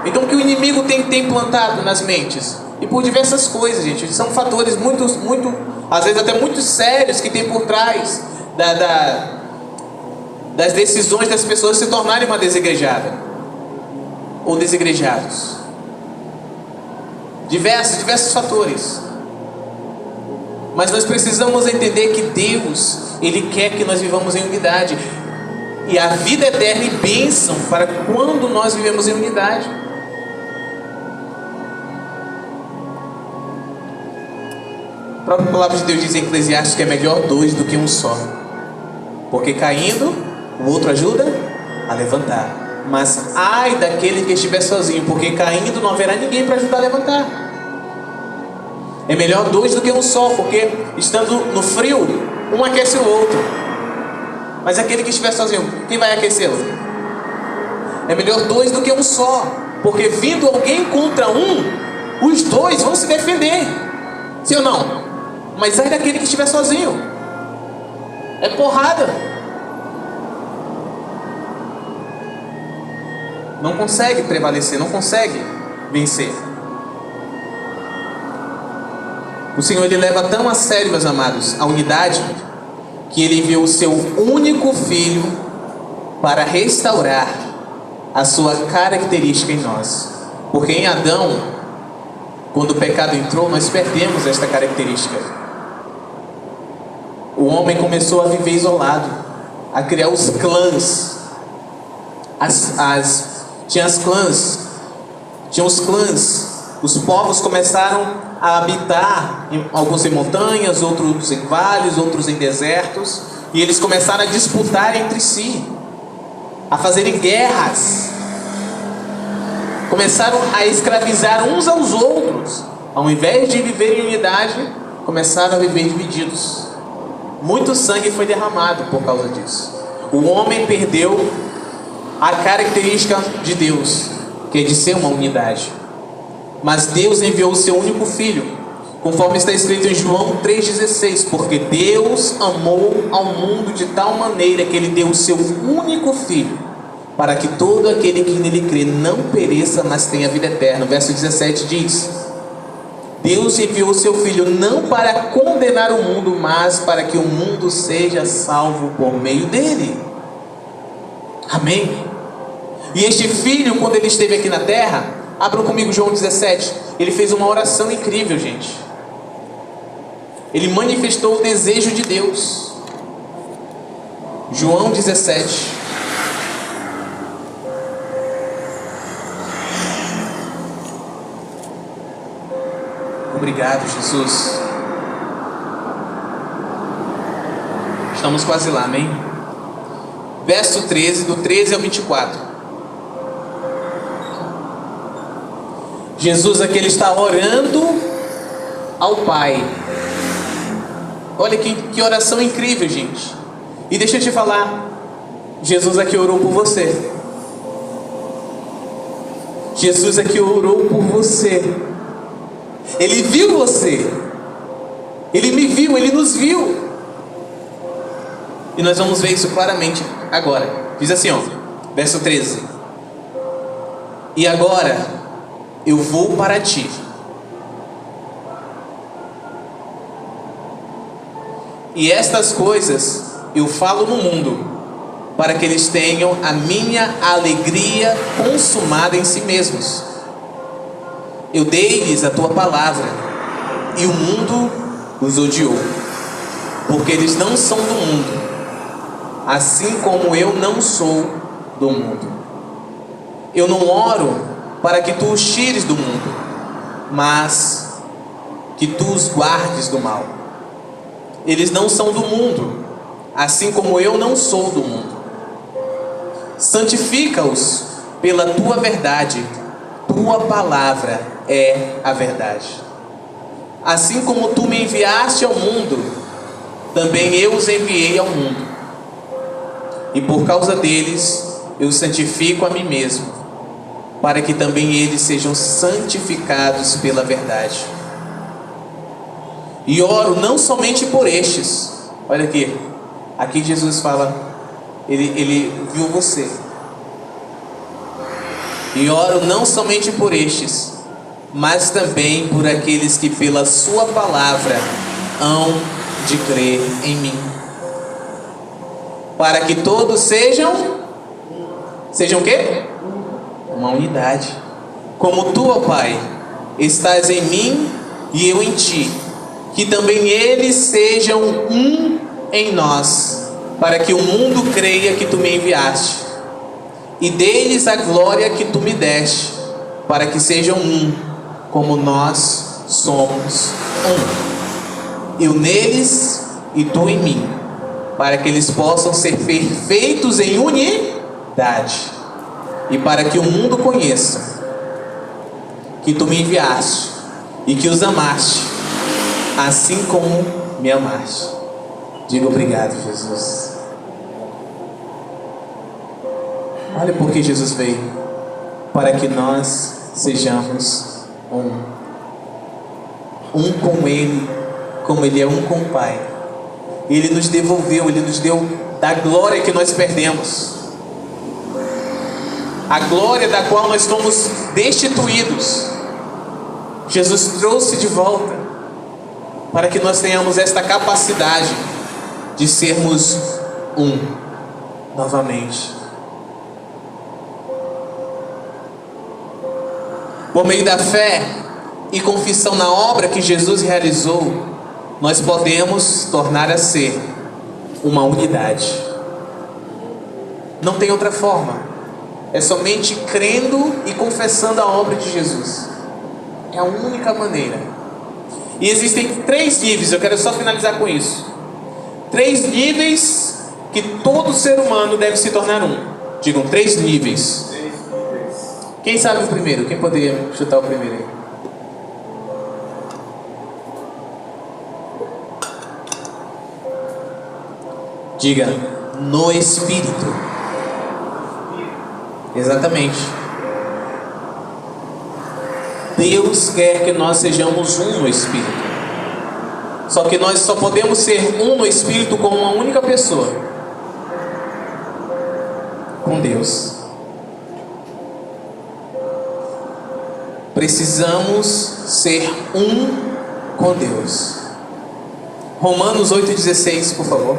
Então o que o inimigo tem implantado nas mentes? E por diversas coisas, gente. São fatores muito, às vezes até muito sérios que tem por trás das decisões das pessoas se tornarem uma desigrejada ou desigrejados. Diversos fatores. Mas nós precisamos entender que Deus, Ele quer que nós vivamos em unidade. E a vida eterna e bênção para quando nós vivemos em unidade. própria palavra de Deus diz em Eclesiastes que é melhor dois do que um só. Porque caindo, o outro ajuda a levantar. Mas ai daquele que estiver sozinho, porque caindo não haverá ninguém para ajudar a levantar. É melhor dois do que um só, porque estando no frio, um aquece o outro. Mas aquele que estiver sozinho, quem vai aquecê-lo? É melhor dois do que um só, porque vindo alguém contra um, os dois vão se defender. Sim ou não? Mas ai daquele que estiver sozinho. É porrada. Não consegue prevalecer, não consegue vencer. O Senhor, Ele leva tão a sério, meus amados, a unidade, que Ele enviou o seu único Filho para restaurar a sua característica em nós. Porque em Adão, quando o pecado entrou, nós perdemos esta característica. O homem começou a viver isolado, a criar os clãs. Tinha os clãs. Os povos começaram a habitar, alguns em montanhas, outros em vales, outros em desertos, e eles começaram a disputar entre si, a fazerem guerras. Começaram a escravizar uns aos outros. Ao invés de viver em unidade, começaram a viver divididos. Muito sangue foi derramado por causa disso. O homem perdeu a característica de Deus, que é de ser uma unidade. Mas Deus enviou o seu único Filho, conforme está escrito em João 3,16, porque Deus amou ao mundo de tal maneira que Ele deu o seu único Filho, para que todo aquele que nele crê não pereça, mas tenha vida eterna. O verso 17 diz: Deus enviou o seu Filho não para condenar o mundo, mas para que o mundo seja salvo por meio dele. Amém? E este Filho, quando ele esteve aqui na terra, abram comigo João 17, ele fez uma oração incrível, gente. Ele manifestou o desejo de Deus. João 17. Obrigado, Jesus. Estamos quase lá, amém? Verso 13, do 13 ao 24. Jesus aqui, ele está orando ao Pai. Olha que oração incrível, gente. E deixa eu te falar, Jesus aqui orou por você. Jesus aqui orou por você. Ele viu você. Ele me viu, Ele nos viu. E nós vamos ver isso claramente agora. Diz assim, ó, verso 13: E agora eu vou para ti. E estas coisas eu falo no mundo, para que eles tenham a minha alegria consumada em si mesmos. Eu dei-lhes a tua palavra, e o mundo os odiou, porque eles não são do mundo, assim como eu não sou do mundo. Eu não oro para que tu os tires do mundo, mas que tu os guardes do mal. Eles não são do mundo, assim como eu não sou do mundo. Santifica-os pela tua verdade. Tua palavra é a verdade. Assim como tu me enviaste ao mundo, também eu os enviei ao mundo. E por causa deles eu santifico a mim mesmo, para que também eles sejam santificados pela verdade. E oro não somente por estes. Olha aqui Jesus fala, ele viu você. E oro não somente por estes, mas também por aqueles que pela sua palavra hão de crer em mim, para que todos sejam o quê? Uma unidade. Como tu, ó Pai, estás em mim e eu em ti, que também eles sejam um em nós, para que o mundo creia que tu me enviaste. E dê-lhes a glória que tu me deste, para que sejam um, como nós somos um. eu neles e tu em mim, para que eles possam ser perfeitos em unidade, e para que o mundo conheça que tu me enviaste e que os amaste, assim como me amaste. Diga obrigado, Jesus. Olha porque Jesus veio, para que nós sejamos um com Ele, como Ele é um com o Pai. Ele nos devolveu, Ele nos deu da glória que nós perdemos, a glória da qual nós fomos destituídos. Jesus trouxe de volta, para que nós tenhamos esta capacidade de sermos um novamente. Por meio da fé e confissão na obra que Jesus realizou, nós podemos tornar a ser uma unidade. Não tem outra forma. É somente crendo e confessando a obra de Jesus. É a única maneira. E existem 3 níveis, eu quero só finalizar com isso. 3 níveis que todo ser humano deve se tornar um. Digam, 3 níveis. Quem sabe o primeiro? Quem poderia chutar o primeiro aí? Diga, no Espírito. Exatamente. Deus quer que nós sejamos um no Espírito. Só que nós só podemos ser um no Espírito com uma única pessoa. Com Deus. Precisamos ser um com Deus. Romanos 8,16, por favor.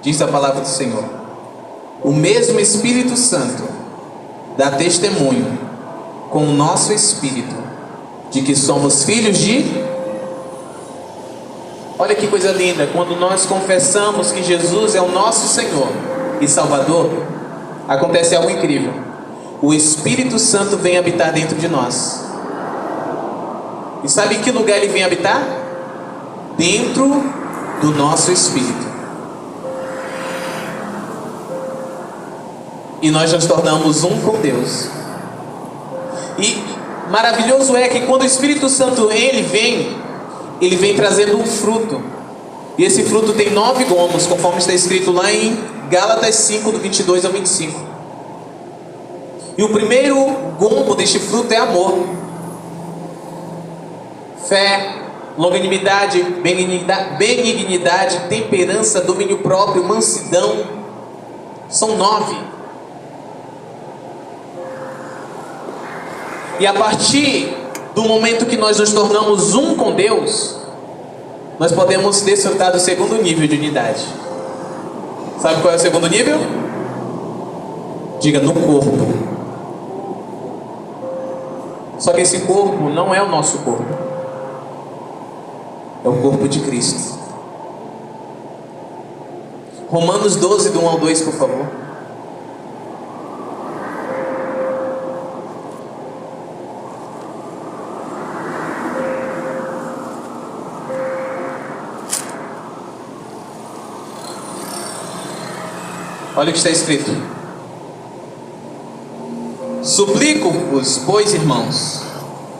Diz a palavra do Senhor: o mesmo Espírito Santo dá testemunho com o nosso espírito de que somos filhos de... Olha que coisa linda, quando nós confessamos que Jesus é o nosso Senhor e Salvador, acontece algo incrível. O Espírito Santo vem habitar dentro de nós. E sabe em que lugar ele vem habitar? Dentro do nosso espírito. E nós nos tornamos um com Deus. E maravilhoso é que quando o Espírito Santo ele vem trazendo um fruto. E esse fruto tem 9 gomos, conforme está escrito lá em Gálatas 5, do 22 ao 25. E o primeiro gomo deste fruto é amor, fé, longanimidade, benignidade, temperança, domínio próprio, mansidão. São 9. E a partir do momento que nós nos tornamos um com Deus, nós podemos desfrutar do segundo nível de unidade. Sabe qual é o segundo nível? Diga, no corpo. Só que esse corpo não é o nosso corpo. É o corpo de Cristo. Romanos 12, do 1 ao 2, por favor. Olha o que está escrito: suplico-vos, pois, irmãos,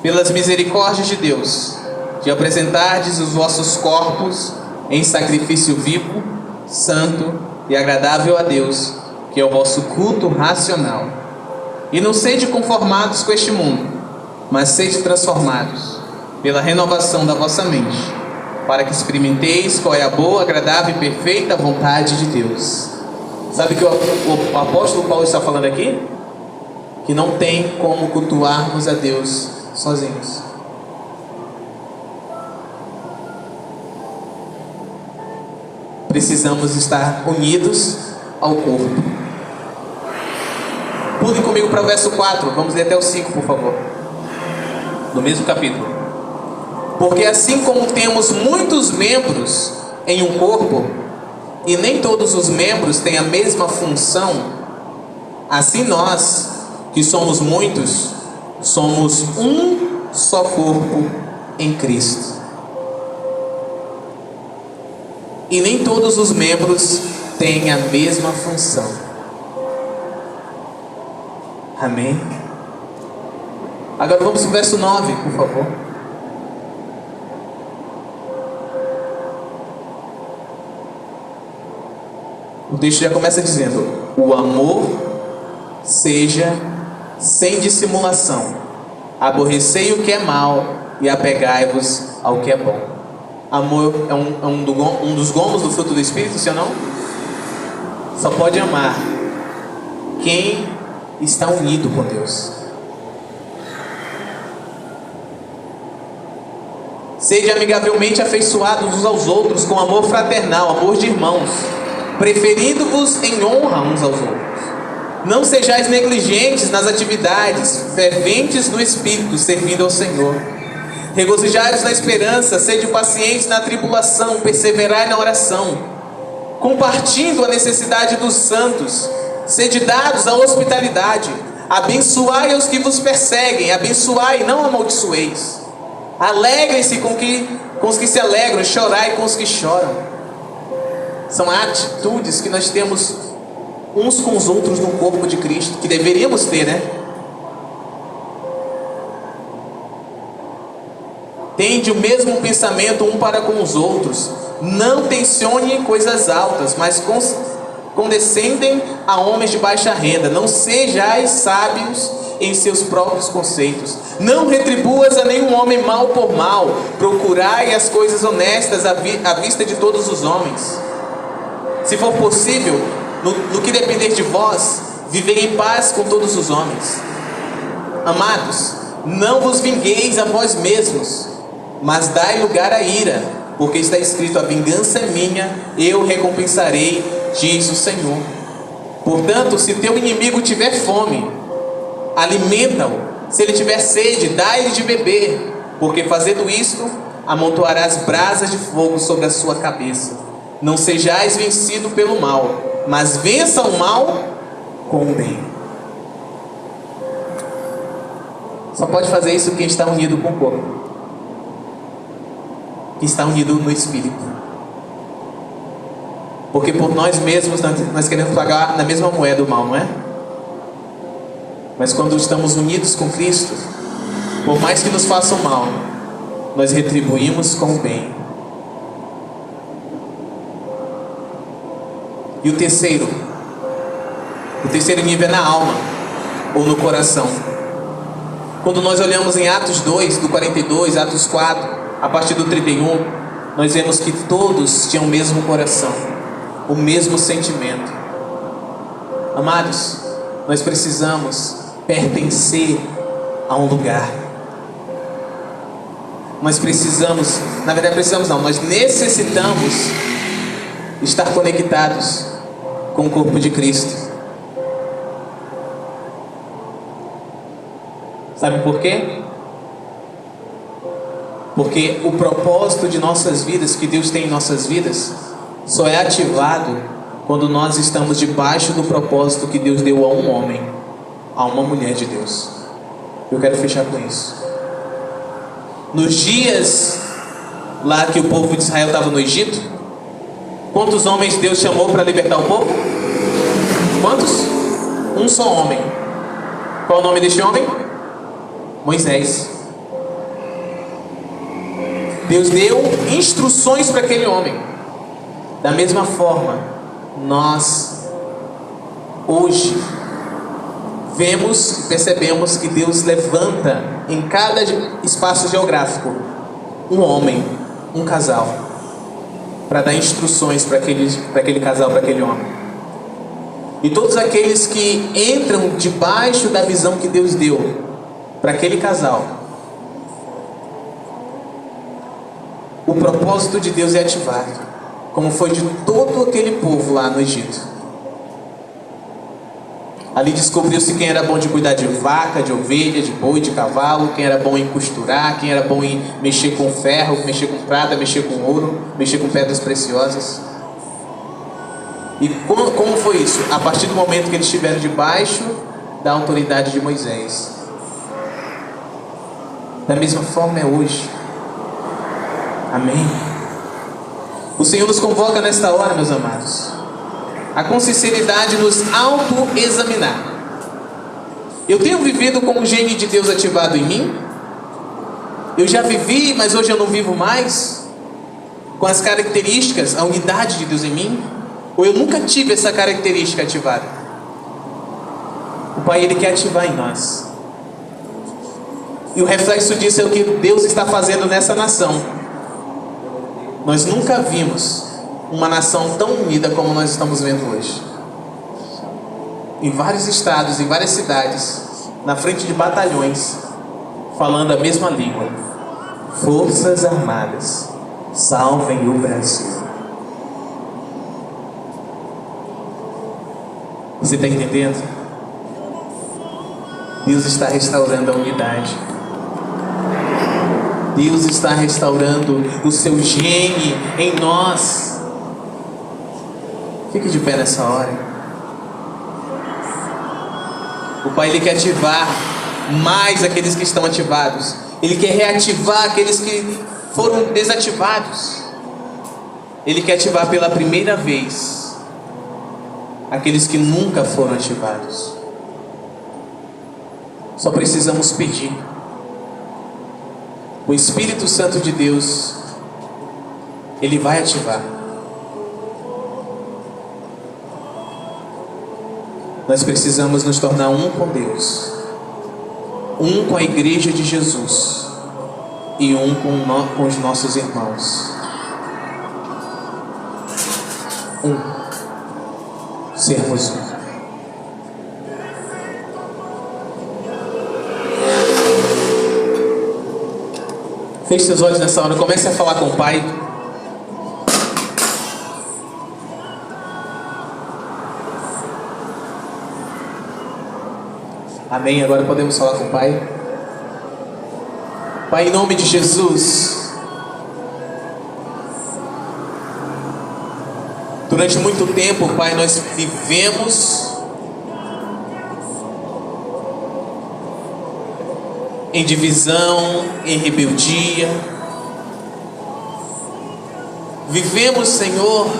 pelas misericórdias de Deus, de apresentardes os vossos corpos em sacrifício vivo, santo e agradável a Deus, que é o vosso culto racional. E não sede conformados com este mundo, mas sede transformados pela renovação da vossa mente, para que experimenteis qual é a boa, agradável e perfeita vontade de Deus. Sabe o que o apóstolo Paulo está falando aqui? Que não tem como cultuarmos a Deus sozinhos. Precisamos estar unidos ao corpo. Pule comigo para o verso 4. Vamos ler até o 5, por favor. No mesmo capítulo. Porque assim como temos muitos membros em um corpo, e nem todos os membros têm a mesma função, Assim nós, que somos muitos, somos um só corpo em Cristo. E nem todos os membros têm a mesma função. Amém? Agora vamos para o verso 9, por favor. O texto já começa dizendo: o amor seja sem dissimulação, aborrecei o que é mal e apegai-vos ao que é bom. Amor é um dos gomos do fruto do Espírito, sim ou não? Só pode amar quem está unido com Deus. Sede amigavelmente afeiçoados uns aos outros com amor fraternal, amor de irmãos, preferindo-vos em honra uns aos outros. Não sejais negligentes nas atividades, ferventes no Espírito, servindo ao Senhor. Regozijai-vos na esperança, sede pacientes na tribulação, perseverai na oração. Compartilhando a necessidade dos santos, sede dados à hospitalidade. Abençoai os que vos perseguem, abençoai e não amaldiçoeis. Alegrem-se com os que se alegram, chorai com os que choram. São atitudes que nós temos uns com os outros no corpo de Cristo, que deveríamos ter, né? Tende o mesmo pensamento um para com os outros. Não tensione coisas altas, mas condescendem a homens de baixa renda. Não sejais sábios em seus próprios conceitos. Não retribuas a nenhum homem mal por mal. Procurai as coisas honestas à vista de todos os homens. Se for possível, no que depender de vós, vivei em paz com todos os homens. Amados, não vos vingueis a vós mesmos, mas dai lugar à ira, porque está escrito: a vingança é minha, eu recompensarei, diz o Senhor. Portanto, se teu inimigo tiver fome, alimenta-o. Se ele tiver sede, dá-lhe de beber, porque fazendo isto, amontoarás brasas de fogo sobre a sua cabeça. Não sejais vencido pelo mal, mas vença o mal com o bem. Só pode fazer isso quem está unido com o corpo, que está unido no Espírito. Porque por nós mesmos nós queremos pagar na mesma moeda o mal, não é? Mas quando estamos unidos com Cristo, por mais que nos façam mal, nós retribuímos com o bem. E o terceiro nível é na alma ou no coração. Quando nós olhamos em Atos 2, do 42, Atos 4, a partir do 31, nós vemos que todos tinham o mesmo coração, o mesmo sentimento. Amados, nós precisamos pertencer a um lugar. Nós precisamos, na verdade precisamos não, nós necessitamos estar conectados com o corpo de Cristo. Sabe por quê? Porque o propósito de nossas vidas, que Deus tem em nossas vidas, só é ativado quando nós estamos debaixo do propósito que Deus deu a um homem, a uma mulher de Deus. Eu quero fechar com isso. Nos dias lá que o povo de Israel estava no Egito, quantos homens Deus chamou para libertar o povo? Quantos? Um só homem. Qual o nome deste homem? Moisés. Deus deu instruções para aquele homem. Da mesma forma, nós hoje vemos e percebemos que Deus levanta em cada espaço geográfico um homem, um casal, para dar instruções para aquele casal, para aquele homem. E todos aqueles que entram debaixo da visão que Deus deu para aquele casal, o propósito de Deus é ativado, como foi de todo aquele povo lá no Egito. Ali descobriu-se quem era bom de cuidar de vaca, de ovelha, de boi, de cavalo, quem era bom em costurar, quem era bom em mexer com ferro, mexer com prata, mexer com ouro, mexer com pedras preciosas. E como foi isso? A partir do momento que eles estiveram debaixo da autoridade de Moisés. Da mesma forma é hoje. Amém? O Senhor nos convoca nesta hora, meus amados, a com sinceridade nos auto-examinar. Eu tenho vivido com o gene de Deus ativado em mim? Eu já vivi, mas hoje eu não vivo mais? Com as características, a unidade de Deus em mim? Ou eu nunca tive essa característica ativada? O Pai, Ele quer ativar em nós. E o reflexo disso é o que Deus está fazendo nessa nação. Nós nunca vimos uma nação tão unida como nós estamos vendo hoje. Em vários estados, em várias cidades, na frente de batalhões, falando a mesma língua. Forças Armadas, salvem o Brasil. Você está entendendo? Deus está restaurando a unidade. Deus está restaurando o seu gene em nós. Fique de pé nessa hora. O Pai, Ele quer ativar mais aqueles que estão ativados. Ele quer reativar aqueles que foram desativados. Ele quer ativar pela primeira vez aqueles que nunca foram ativados. Só precisamos pedir. O Espírito Santo de Deus, Ele vai ativar. Nós precisamos nos tornar um com Deus, um com a igreja de Jesus e um com os nossos irmãos. Sermos um. Feche seus olhos nessa hora, comece a falar com o Pai. Amém, agora podemos falar com o Pai. Pai, em nome de Jesus, durante muito tempo, Pai, nós vivemos em divisão, em rebeldia. Vivemos, Senhor,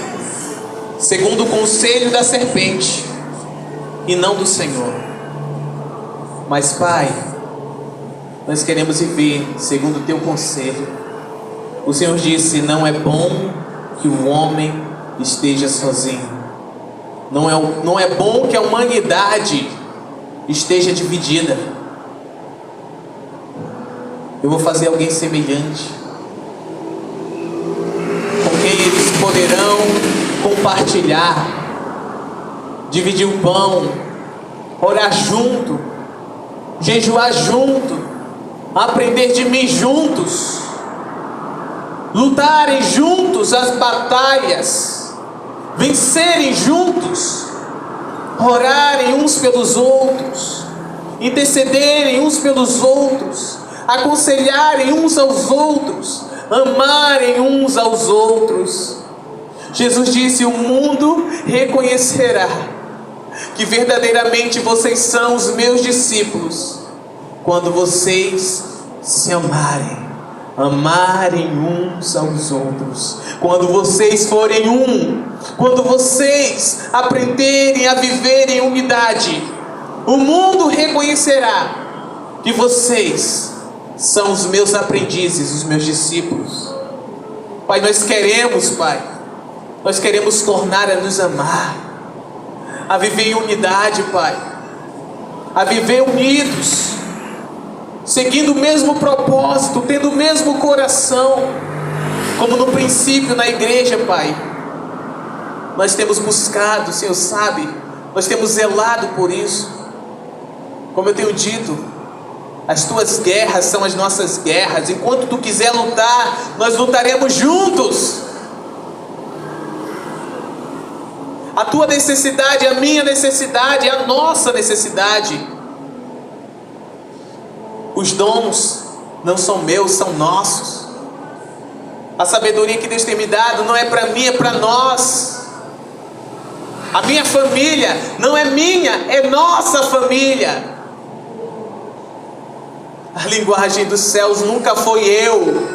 segundo o conselho da serpente e não do Senhor. Mas, Pai, nós queremos viver segundo o Teu conselho. O Senhor disse: não é bom que o homem esteja sozinho. Não é bom que a humanidade esteja dividida. Eu vou fazer alguém semelhante, com quem eles poderão compartilhar, dividir o pão, orar junto, jejuar junto, aprender de mim juntos, lutarem juntos as batalhas, vencerem juntos, orarem uns pelos outros, intercederem uns pelos outros, aconselharem uns aos outros, amarem uns aos outros. Jesus disse: o mundo reconhecerá que verdadeiramente vocês são os meus discípulos quando vocês se amarem uns aos outros, quando vocês forem um, quando vocês aprenderem a viver em unidade. O mundo reconhecerá que vocês são os meus aprendizes, os meus discípulos. Pai, nós queremos tornar a nos amar, a viver em unidade, Pai, a viver unidos, seguindo o mesmo propósito, tendo o mesmo coração, como no princípio na igreja, Pai. Nós temos buscado, o Senhor sabe, nós temos zelado por isso. Como eu tenho dito, as tuas guerras são as nossas guerras. Enquanto tu quiser lutar, nós lutaremos juntos. A tua necessidade, a minha necessidade, a nossa necessidade. Os dons não são meus, são nossos. A sabedoria que Deus tem me dado não é para mim, é para nós. A minha família não é minha, é nossa família. A linguagem dos céus nunca foi eu,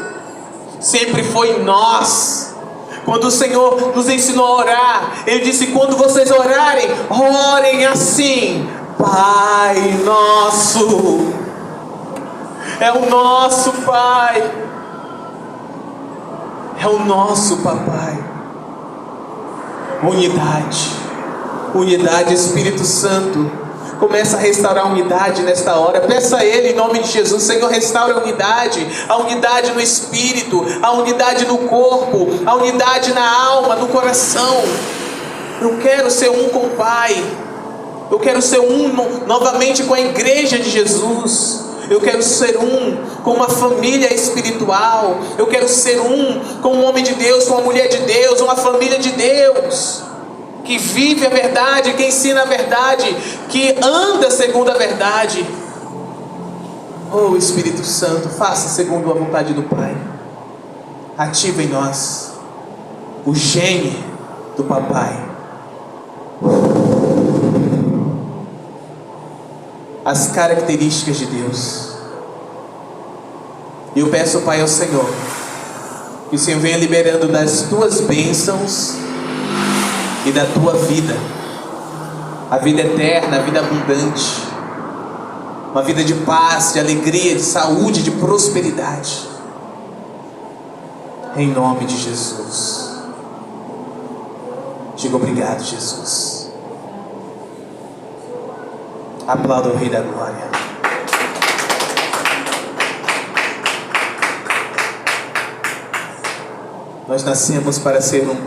sempre foi nós. Quando o Senhor nos ensinou a orar, Ele disse: quando vocês orarem, orem assim: Pai nosso. É o nosso Pai, é o nosso Papai. Unidade, Espírito Santo, começa a restaurar a unidade nesta hora. Peça a Ele em nome de Jesus: Senhor, restaure a unidade no Espírito, a unidade no corpo, a unidade na alma, no coração. Eu quero ser um com o Pai, eu quero ser um novamente com a igreja de Jesus. Eu quero ser um com uma família espiritual. Eu quero ser um com um homem de Deus, com uma mulher de Deus, uma família de Deus, que vive a verdade, que ensina a verdade, que anda segundo a verdade. Oh Espírito Santo, faça segundo a vontade do Pai. Ativa em nós o gene do Papai, as características de Deus. E eu peço, Pai, ao Senhor, que o Senhor venha liberando das tuas bênçãos e da tua vida, a vida eterna, a vida abundante, uma vida de paz, de alegria, de saúde, de prosperidade, em nome de Jesus. Diga obrigado, Jesus. Aplauda o Rei da Glória. Nós nascemos para ser um,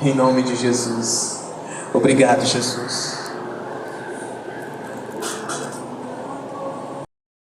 em nome de Jesus. Obrigado, Jesus.